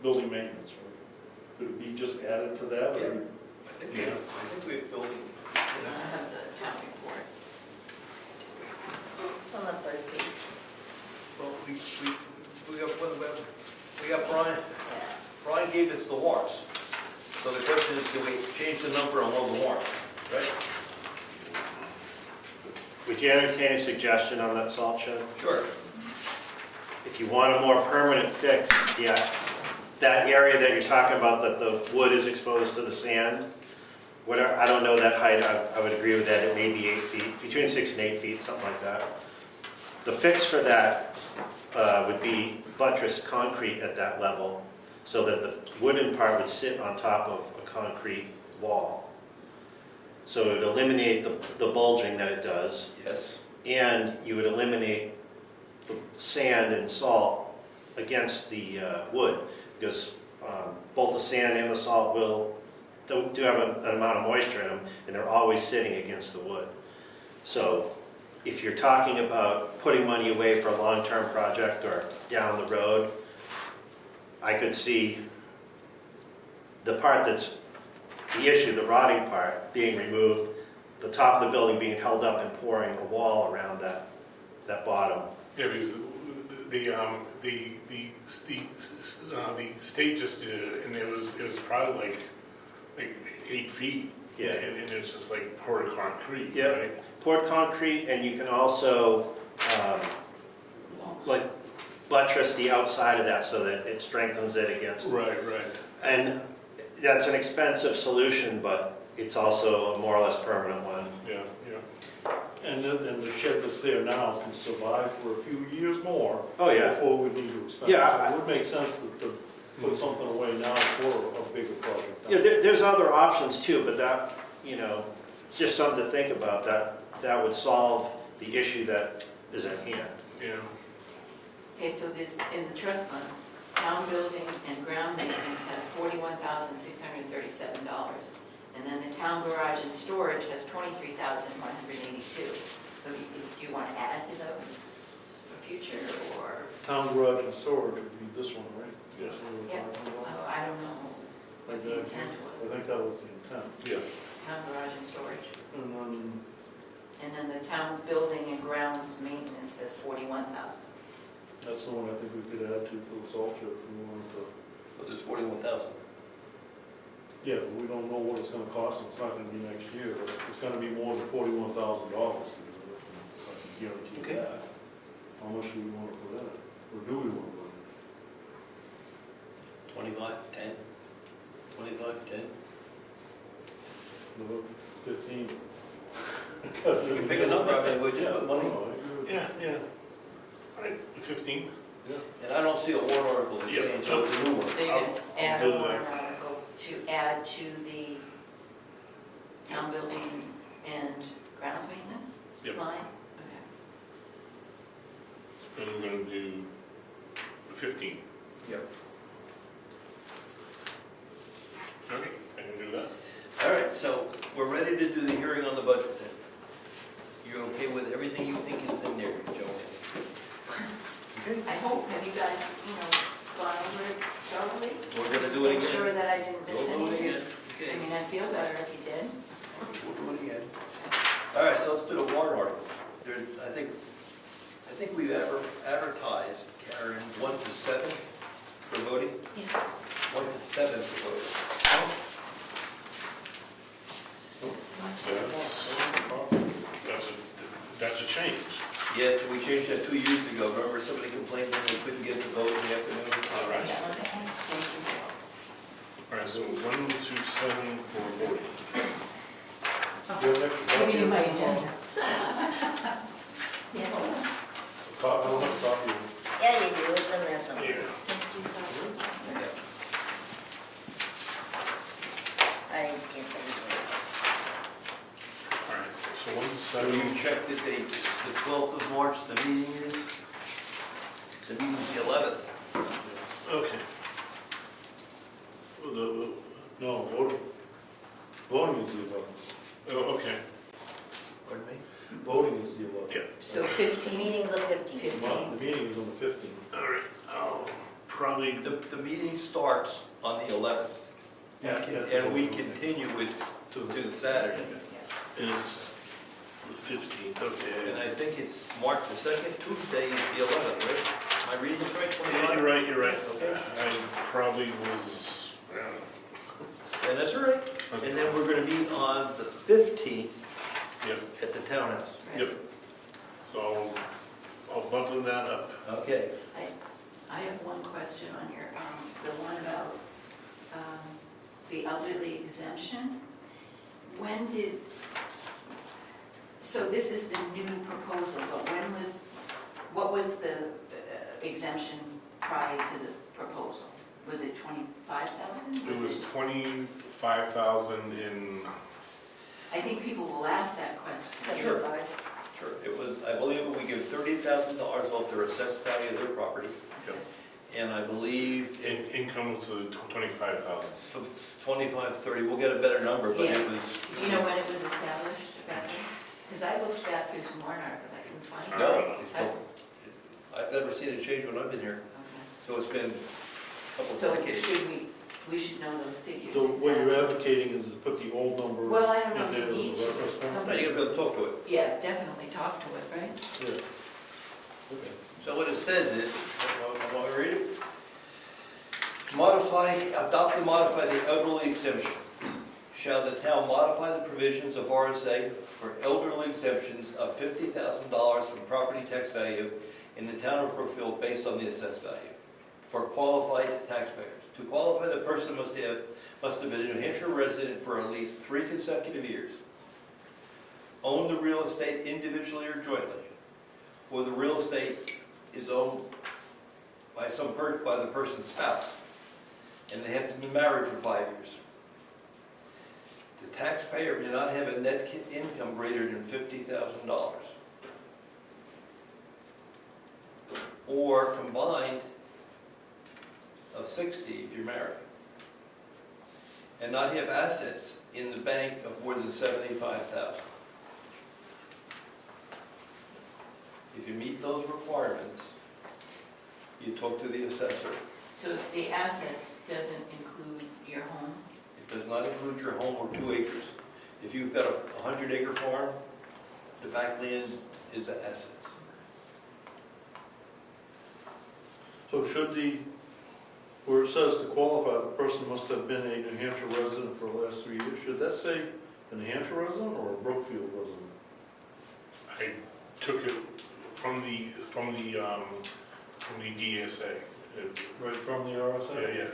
building maintenance, right? Could it be just added to that? Yeah. Or? I think we have building. I have the town report. It's on the third page. Well, we got Brian. Brian gave us the warrants. So the question is, can we change the number on one of the warrants, right? Would you entertain a suggestion on that salt shed? Sure. If you want a more permanent fix, yeah, that area that you're talking about, that the wood is exposed to the sand, whatever, I don't know that height, I would agree with that, it may be 8 feet, between 6 and 8 feet, something like that. The fix for that would be buttress concrete at that level, so that the wooden part would sit on top of a concrete wall. So it would eliminate the bulging that it does, Yes. and you would eliminate the sand and salt against the wood, because both the sand and the salt do have an amount of moisture in them, and they're always sitting against the wood. So if you're talking about putting money away for a long-term project or down the road, I could see the part that's the issue, the rotting part, being removed, the top of the building being held up and pouring a wall around that bottom. Yeah, because the state just did it, and it was probably like 8 feet. Yeah. And it's just like poured concrete, Yeah. right? Poured concrete, and you can also like buttress the outside of that so that it strengthens it against. Right. And that's an expensive solution, but it's also a more or less permanent one. Yeah. And the shed that's there now can survive for a few years more. Oh, yeah. Before we need to expand. Yeah, So it would make sense to put something away now for a bigger project. Yeah, there's other options too, but that, just something to think about, that would solve the issue that is at hand. Yeah. Okay, so this, in the trust funds, town building and ground maintenance has $41,637. And then the town garage and storage has $23,182. So do you want to add to those for future, or? Town garage and storage would be this one, right? Yes. That's what we're Yeah. talking about. Oh, I don't know. what the intent I was. think that was the intent. Yeah. Town garage and storage. And And then the town building and grounds maintenance says 41,000. that's the one I think we could add to for the salt shed if we wanted to. But there's 41,000. Yeah, but we don't know what it's gonna cost, it's not gonna be next year, but it's gonna be more than $41,000. I can guarantee Okay. that. How much do we wanna put in it? Or do we wanna put in it? 25, 10? 25, 10? About 15? You can pick a number, I mean, we just put money. Yeah, yeah. All right, 15? And I don't see a warrant article to Yeah, change, so- so it's a new one. So you're going to add a do that. warrant article to add to the town building and grounds maintenance Yep. line? Okay. And we're gonna do 15. Yep. Okay, I can do that. All right, so we're ready to do the hearing on the budget then. You're okay with everything you think is in there, Joe? Okay. I hope, have you guys, gone over it thoroughly? We're gonna do it Make sure again. that I didn't miss We'll do it anything? again. I Okay, mean, I'd feel better if you did. we'll do it again. All right, so let's do the warrant article. There's, I think we've advertised, Karen, 1 to 7 for voting, Yes. 1 to 7 for voting. That's a change. Yes, we changed that 2 years ago. Remember, somebody complained that they couldn't get to vote in the afternoon? All right. Thank you. All right, so 1 to 7 for voting. Do you have an extra copy? Giving you my agenda. Yeah. I don't have a copy. Yeah, you do, it's in there somewhere. Here. Thank you, Sal. I can't tell you. All right, so 1 to So 7. you checked the dates, the 12th of March, the meeting is? The meeting's the 11th. Okay. No, voting. Voting is the 11th. Oh, okay, Pardon me? Voting is the 11th. yeah. So 15. Meetings of 15. 15. Well, the meeting is on the 15th. All right, I'll probably, The meeting starts on the 11th. And we continue it to the Saturday. it's the 15th, And okay. I think it's March the 2nd, Tuesday is the 11th, right? Am I reading this right? Yeah, 29? you're right. Okay. I probably was, I don't know. And that's all right. That's And then fine. we're going to meet on the 15th Yep, at the townhouse. yep. So I'll button that up. Okay. I have one question on your, the one about the elderly exemption. When did, so this is the new proposal, but what was the exemption prior to the proposal? Was it 25,000? It was 25,000 in, Uh, I think people will ask that question. Sure. Sure. It was, I believe we give $30,000 off their assessed value of their property. Yep. And I believe income was 25,000. so it's 25, 30, we'll get a better number, but Yeah. it was. Do you know when it was established back then? Because I looked back through some warrant articles, I couldn't find it. No, I've never seen it change when I've been here, Okay. so it's been a couple So of decades. we should know those figures. So what you're exactly. advocating is to put the old number Well, I don't know in if there you need as to. a reference point? Now you gotta be able to talk to it. Yeah, definitely talk to it, right? Yeah. Okay. So what it says is, I want to read it. Modify, adopt and modify the elderly exemption. Shall the town modify the provisions of RSA for elderly exemptions of $50,000 from property tax value in the town of Brookfield based on the assessed value for qualified taxpayers? To qualify, the person must have been a New Hampshire resident for at least 3 consecutive years, own the real estate individually or jointly, or the real estate is owned by by the person's spouse, and they have to be married for 5 years. The taxpayer may not have a net income greater than $50,000, or combined of 60 if you're married, and not have assets in the bank of more than 75,000. If you meet those requirements, you talk to the assessor, So the assets doesn't include your home? It does not include your home or 2 acres. If you've got a 100-acre farm, the backland is the assets. So should where it says to qualify, the person must have been a New Hampshire resident for the last 3 years, should that say a New Hampshire resident or a Brookfield resident? I took it from the DSA. Right from the RSA? Yeah.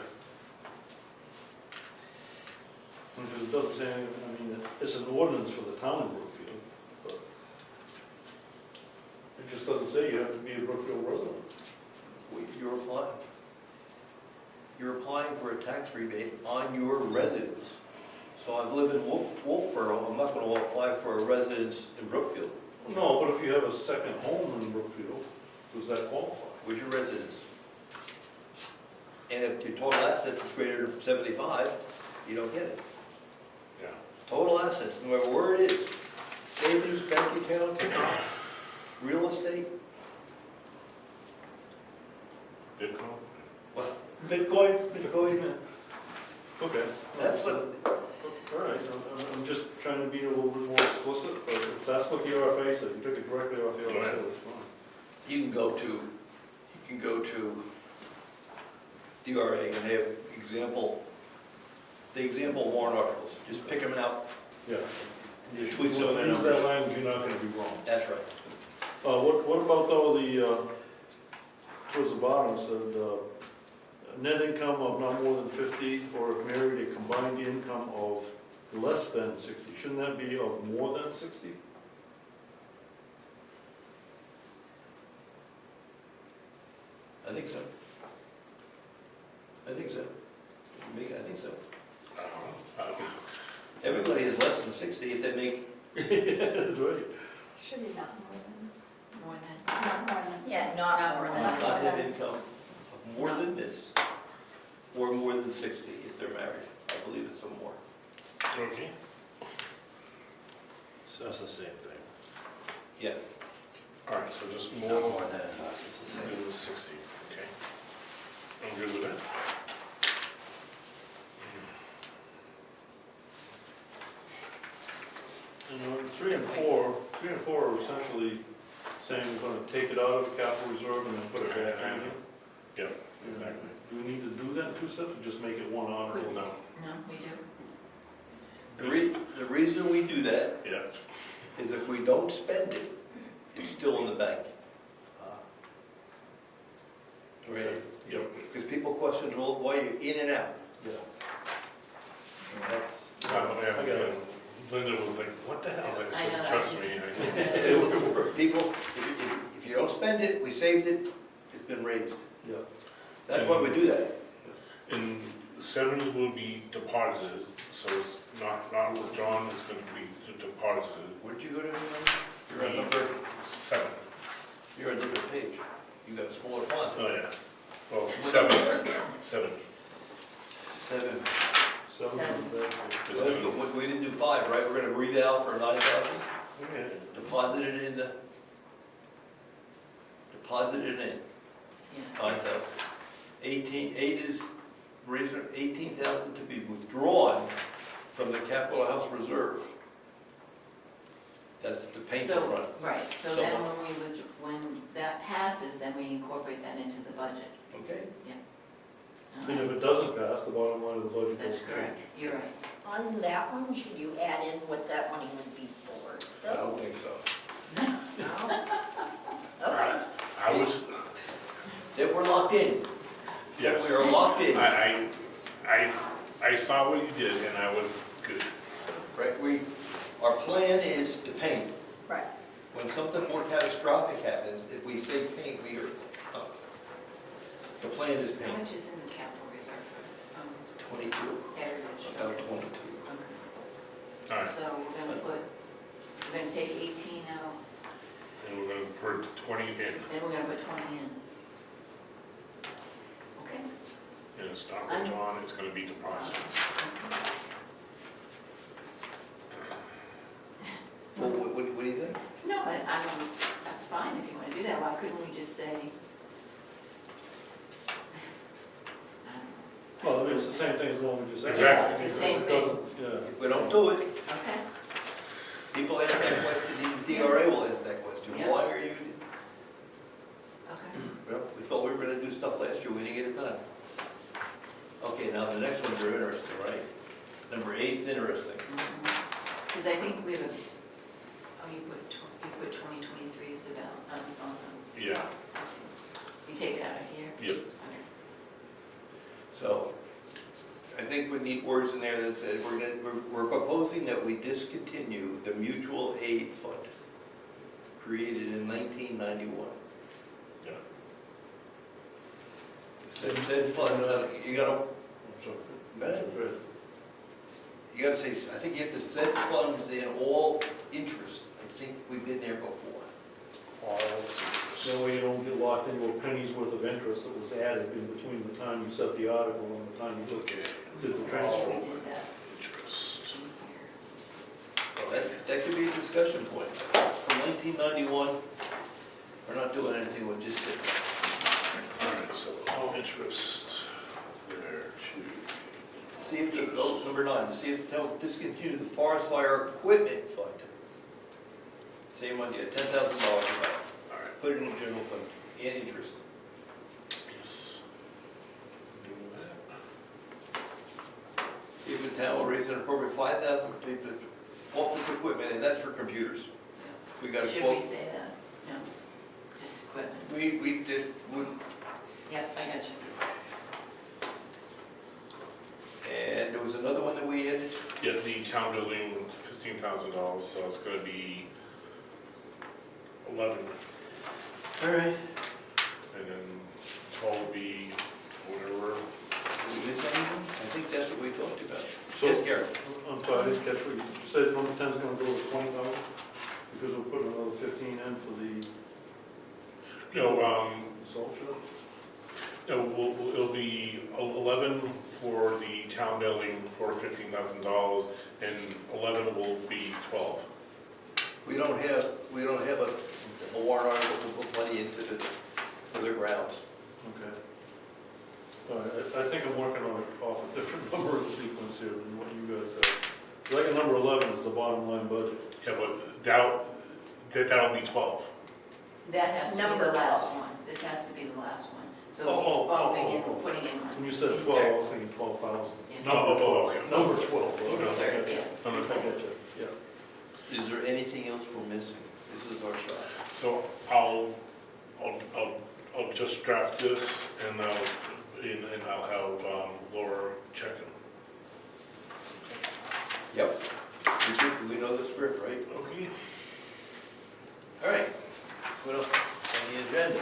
Because it doesn't say, I mean, it's an ordinance for the town of Brookfield, but it just doesn't say you have to be a Brookfield resident. You're applying for a tax rebate on your residence. So I've lived in Wolfboro, I'm not going to apply for a residence in Brookfield. No, but if you have a second home in Brookfield, does that qualify? Where's your residence? And if your total assets is greater than 75, you don't get it. Yeah. Total assets, no matter where it is, savings, bank accounts, real estate, Bitcoin? what? Bitcoin. Okay. That's what, All right, I'm just trying to be a little bit more explicit, but if that's what the RFA said, you took it directly off the RFA, that's fine. you can go to DRA and have the example warrant articles, just pick them out. Yeah. and just tweak some of the Use that numbers. language, you're not gonna be wrong. That's right. What about though towards the bottom, it said, net income of not more than 50, or if married, a combined income of less than 60. Shouldn't that be of more than 60? I think so. I think so. Me, I think so. Everybody is less than 60 if they make, That's right. Should be not more than, More than? not more than. Yeah, not Not more more than. than. not have income of more than this, or more than 60 if they're married. I believe it's some more. Okay. So that's the same thing. Yeah. All right, so just Not more more than us, it's the same. than 60, okay. I'm good with that. And 3 and 4 are essentially saying we're gonna take it out of capital reserve and then put it back in here. Yep, exactly. Do we need to do that in 2 steps, or just make it one article? No, No, we do. The reason we do that yeah. is if we don't spend it, it's still in the bank. Right? Yep. Because people question, well, why you're in and out. Yeah. And that's, Linda was like, what the hell? I I said, know, trust I me. just- people, if you don't spend it, we saved it, it's been raised. Yeah. That's why we do that. And 7 will be deposited, so it's not withdrawn, it's going to be deposited. Where'd you go to? You're on number, 7. you're on a different page. You got a smaller font. Oh, yeah. Well, 7. 7. 7. Seven. It's gonna- We didn't do 5, right? We're gonna reval for 9,000? Okay. Deposit it in the, deposit it in, Yeah. 9,000. 8 is, reason, 18,000 to be withdrawn from the capital house reserve. That's to paint the So, front. right, so then when that passes, then we incorporate that into the budget. Okay? And if it doesn't pass, the bottom line of the budget That's doesn't correct, change. you're right. On that one, should you add in what that money would be for? I don't think so. No? Okay. I was, If we're locked in. yes. We are locked in. I saw what you did, and I was good. Right, our plan is to paint. Right. When something more catastrophic happens, if we say paint, we are, the plan is How paint. much is in the capital reserve for 22, heritage? about 22. Okay. All right, So we're gonna take 18 out, and we're going to put 20 in, then we're gonna put 20 in. Okay. and it's not withdrawn, it's going to be deposited. Well, what do you think? No, I mean, that's fine if you wanna do that, why couldn't we just say, it's the same thing as the one we just had. Exactly. It's the same It thing. doesn't- Yeah. If we don't do it, Okay, people ask that question, even DRA will ask that question. Yeah. Why are you, okay. well, we thought we were gonna do stuff last year, we didn't get it done. Okay, now the next ones are interesting, right? Number 8's interesting. Because I think we have a, oh, you put 2023 as the balance, awesome. Yeah, You take it out of here? yep. Okay. So, I think we need words in there that said, we're proposing that we discontinue the mutual aid fund created in 1991. Yeah. Said fund, you gotta, So, go ahead. right. You gotta say, I think you have to set funds in all interest. I think we've been there before. That way you don't get locked into a penny's worth of interest that was added in between the time you set the article and the time you Okay. did the We transfer. did that Interest. in here. Well, that could be a discussion point. From 1991, we're not doing anything, we're just sitting there. All right, so all interest there too. See if the, oh, number 9, see if they'll discontinue the forest fire equipment fund. Same idea, $10,000 All right, put it in the general fund, and interest. yes. Do that. See if the town will raise an appropriate $5,000 to pay for office equipment, and that's for computers. We got a Should we quote. say that? No, just equipment. We did, Yep, I got you. and there was another one that we added. Yeah, the town building, $15,000, so it's gonna be 11, All right. and then 12 will be whatever. Did we miss anything? I think that's what we talked about. So- Yes, Gary? I'm sorry, I didn't catch what you said, number 10's gonna go to 20,000, because we're putting another 15 in for the No, salt shed? no, it'll be 11 for the town building for $15,000, and 11 will be 12. We don't have a warrant article to put money into for the grounds. Okay. All right, I think I'm working on it off a different number of the sequence here than what you guys have. Like a number 11 is the bottom line budget. Yeah, but that'll be 12. That has to be Number the last 12. one. This has to be the last one. So Oh, he's oh, bumping oh, in, oh. putting in one. When you said 12, Insert. I was thinking 12,000. Yeah. Oh, okay. Number 12. okay, Insert, I yeah. No, no, got no. you, yeah. Is there anything else we're missing? This is our shot. So I'll just draft this, and I'll have Laura check it. Yep. We know the script, right? Okay. All right. What else on the agenda?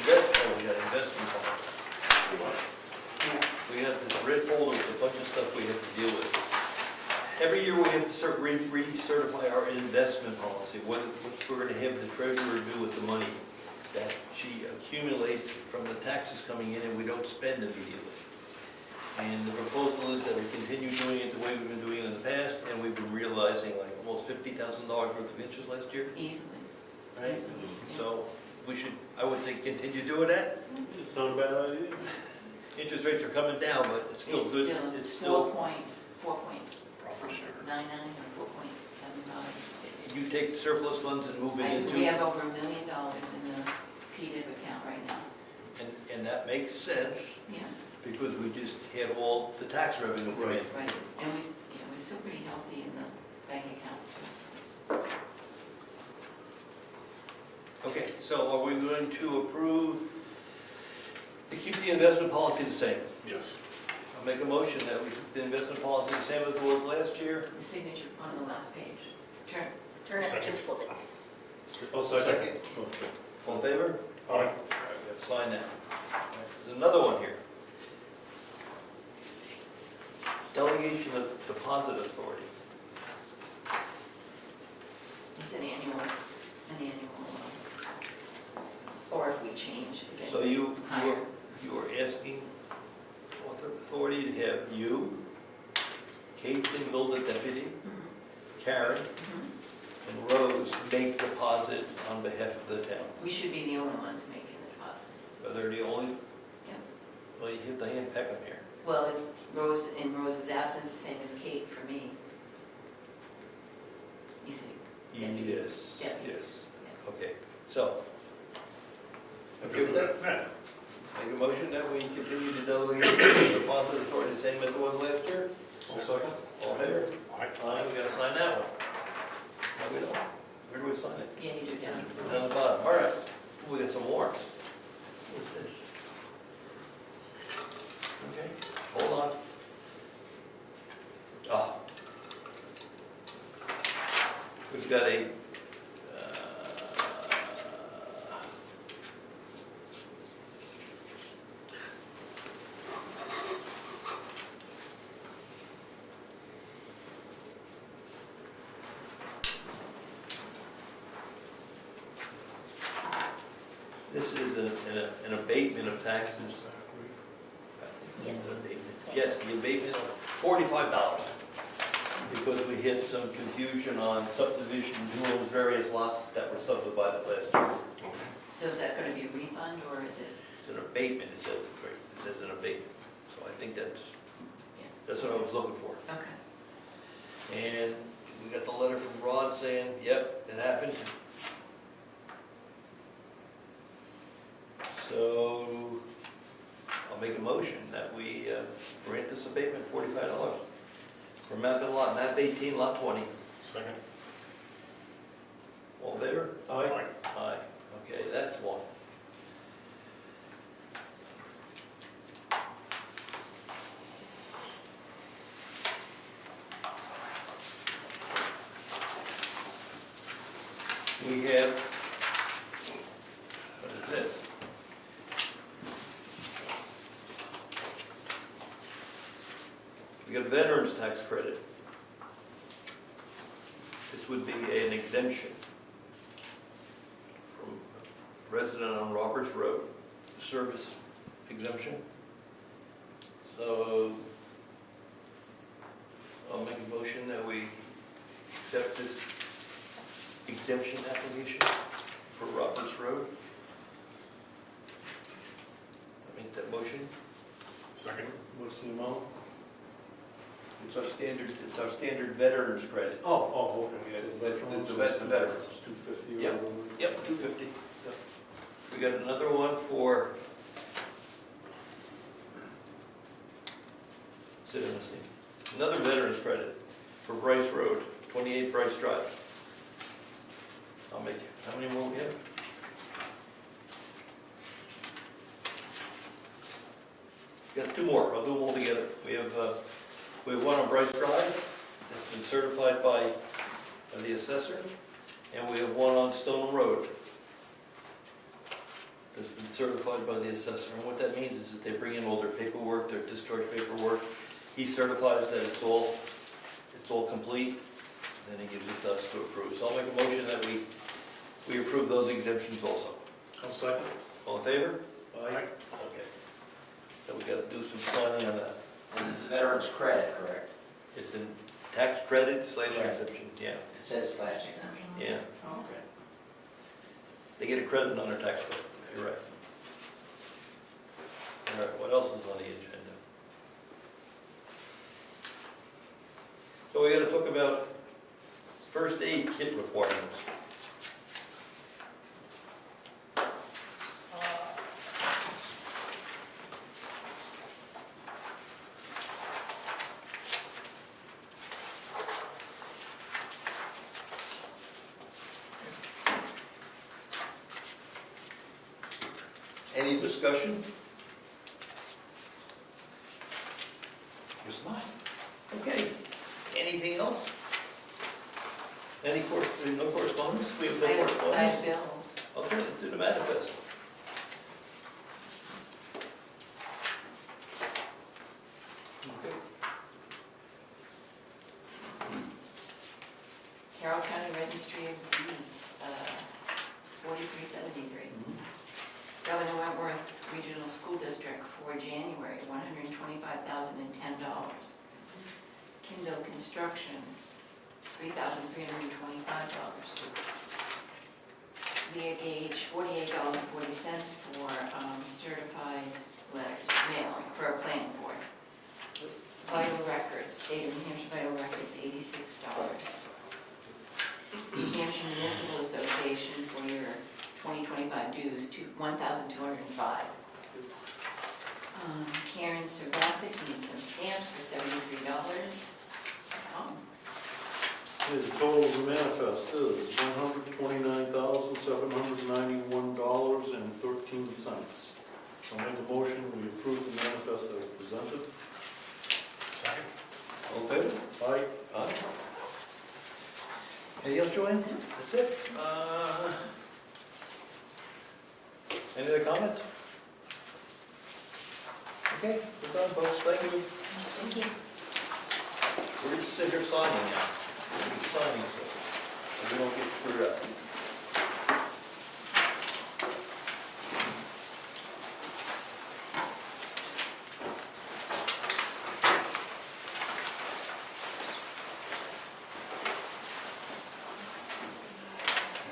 We got investment policy. Yeah. We have this red folder with a bunch of stuff we have to deal with. Every year we have to recertify our investment policy, what we're gonna have the treasurer do with the money that she accumulates from the taxes coming in and we don't spend immediately. And the proposal is that we continue doing it the way we've been doing it in the past, and we've been realizing like almost $50,000 worth of interest last year, Easily. right? Easily, yeah. So we should, I would think, continue doing that. It's not a bad idea. Interest rates are coming down, but it's still good. It's still, 4.99 Profit share. or 4.75. you take surplus funds and move it We into, have over $1 million in the PDIP account right now. and that makes sense Yeah, because we just had all the tax revenue come in. right. And we're still pretty healthy in the bank accounts too. Okay, so are we going to approve to keep the investment policy the same? Yes. I'll make a motion that we keep the investment policy the same as it was last year. The signature on the last page. Turn it, Second. just flip it. Oh, second? Second. Okay. All in favor? All right. All right, we have to sign that. All right, there's another one here. Delegation of deposit authority. It's an annual, or if we change. if it- So you Higher. are asking authority to have you, Kate Tingle, the deputy, Mhm, Karen, mhm. and Rose make deposit on behalf of the town. We should be the only ones making the deposits. They're the only, Yep. well, you hit the hand peck them here. Well, if Rose, in Rose's absence, the same as Kate for me. You see? Deputy. Yes, Deputy. yes. Yeah. Okay, so, okay with that? Make a motion that we continue to delegate the deposit authority the same as it was last year? I'll second. All in favor? Aye. Aye, we gotta sign that one. No, we don't. Where do we sign it? Yeah, you do down. Down the bottom, all right. We got some warrants. What's this? Okay, hold on. Oh. We've got a, this is an abatement of taxes. Yes. An abatement. Yes, the abatement of $45, because we had some confusion on subdivision, who owns various lots that were subdivided last year. So is that gonna be a refund, or is it? It's an abatement, it says an abatement. So I think that's what I was looking for. Okay. And we got the letter from Rod saying, yep, it happened. So I'll make a motion that we grant this abatement $45 for map and map 18, lot 20. Second. All in favor? Aye. Aye. Okay, that's one. We have, what is this? We got veterans tax credit. This would be an exemption from resident on Roberts Road, service exemption. So I'll make a motion that we accept this exemption application for Roberts Road. I make that motion. Second. What's the amount? It's our standard veterans credit. Oh, okay. Yeah, Veterans. it's the veterans. It's $250 or Yep. whatever. Yep, 250. Yep. We got another one for, another veterans credit for Bryce Road, 28 Bryce Drive. I'll make it. How many more we have? Got two more. I'll do them all together. We have one on Bryce Drive that's been certified by the assessor, and we have one on Stone Road that's been certified by the assessor. And what that means is that they bring in all their paperwork, their discharge paperwork. He certifies that it's all complete, and then he gives it to us to approve. So I'll make a motion that we approve those exemptions also. I'll second. All in favor? Aye. Okay. So we gotta do some signing on that. And it's a veteran's credit, correct? It's in tax credit / Right. exemption, yeah, It says slash exemption. yeah. Oh, okay. They get a credit on their tax bill, you're right. All right, what else is on the agenda? So we gotta talk about first aid kit requirements. Any discussion? There's not. Okay. Anything else? No correspondence? We have no I have correspondence? bills. Okay, let's do the manifest. Okay. Carroll County Registry of Deeds, 4373. Governor Wentworth Regional School District for January, $125,010. Kindle Construction, $3,325. clear gauge, $48.40 for certified letters, mail, for a planning board. Vital records, state of New Hampshire vital records, $86. New Hampshire Municipal Association for your 2025 dues, $1,205. Karen Servasic needs some stamps for $73. Oh, The total of the manifest is $129,791.13. I'll make a motion, we approve the manifest as presented. Second? All in favor? Aye. Aye. Anything else, Joanne? That's it? Any other comments? Okay, we're done, folks, thank you. Thank you. We're just sitting here signing now. We're gonna be signing, so we don't get screwed up.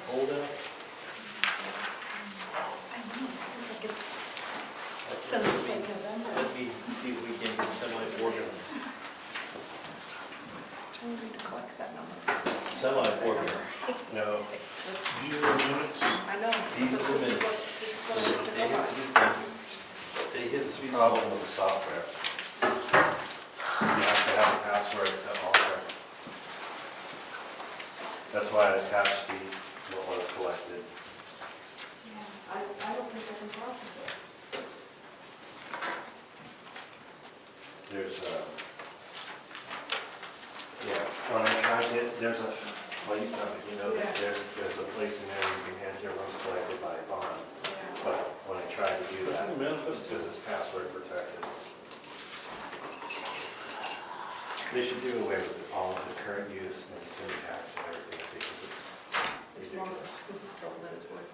Hold it. Since late November. Let me see if we can get semi-organized. I need to collect that number. Semi-organized. No, These are the minutes. I know. These are the This is minutes. what I have to They go by. hit it's the a problem with the software. You have to have a password to alter. That's why I attached what was collected. Yeah, I don't think I can process it. There's when I tried it, there's a, well, you know, Yeah. there's a place in there you can enter what's collected by bond. Yeah. But when I tried to do That's that, in the it manifest. says it's password protected. They should do away with all of the current use and consumer tax and everything because it's It's long, ridiculous. it's all that it's worth.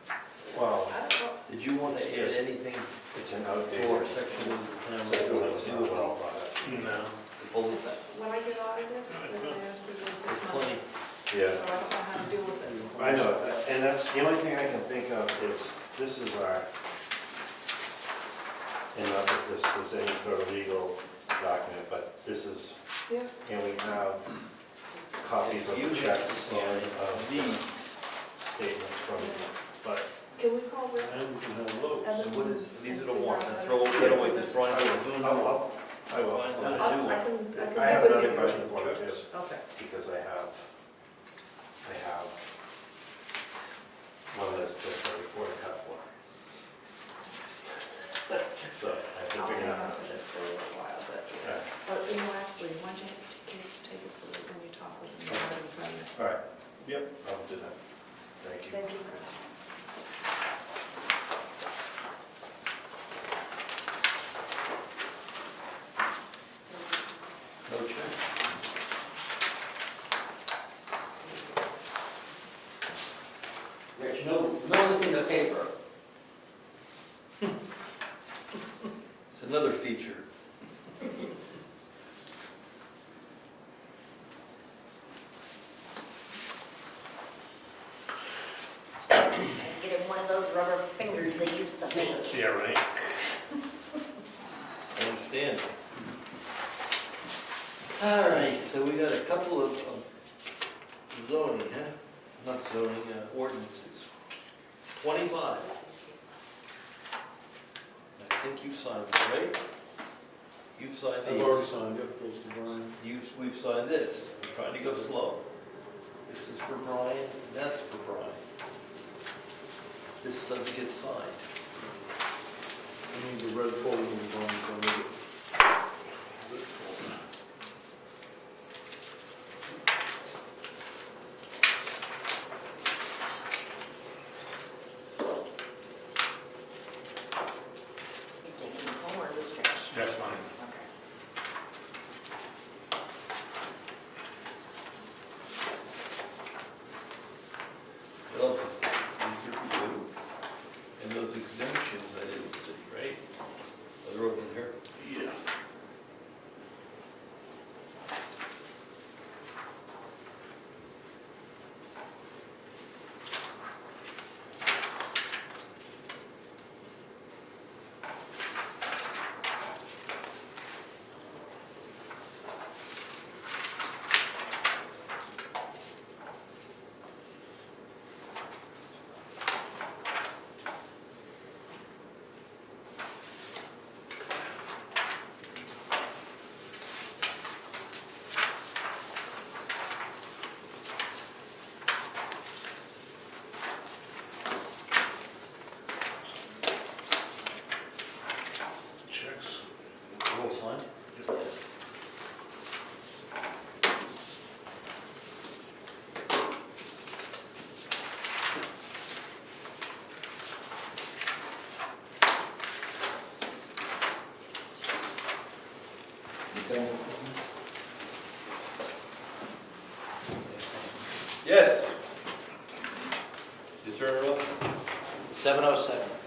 Well, I don't know. Did you want to add anything it's an for outdated section of the town? system that's not well thought out. No. The bullets? When I get audited, then they ask me to There's assist plenty. money. Yeah. So I don't know how to deal with it. I know, and that's, the only thing I can think of is, this is our, and not that this is any sort of legal document, but this is, Yeah. and we have copies of the checks and of the statements from, but Can we call Rick? And we can have those. And So then what we is, these are can the ones, figure out and how throw to it do away, this. because Brian's gonna do I will. Brian's gonna I do one. can I have get with another you. question for you too, Okay. because I have one that's just a report cut for. So I have to I'll figure hang that on out. to this for a little while, but, Yeah. you know, actually, why don't you take it so that when you talk with them, you're right in front of you. All right, yep, I'll do that. Thank you. Thank you, Chris. No check. Rich, no look in the paper. It's another feature. Get him one of those rubber fingers they use to make. Yeah, right. I understand. All right, so we got a couple of zoning, not zoning, ordinances. 25. I think you've signed this, right? You've signed I've already these. signed it, goes to Brian. We've signed this. We're trying to go slow. This is for Brian, that's for Brian. This doesn't get signed. I need the red folder with Brian, so I need it. You're taking this home or this trash? That's mine. Okay. What else is there? These are for you. And those exemptions I didn't see, right? Other open 7:07.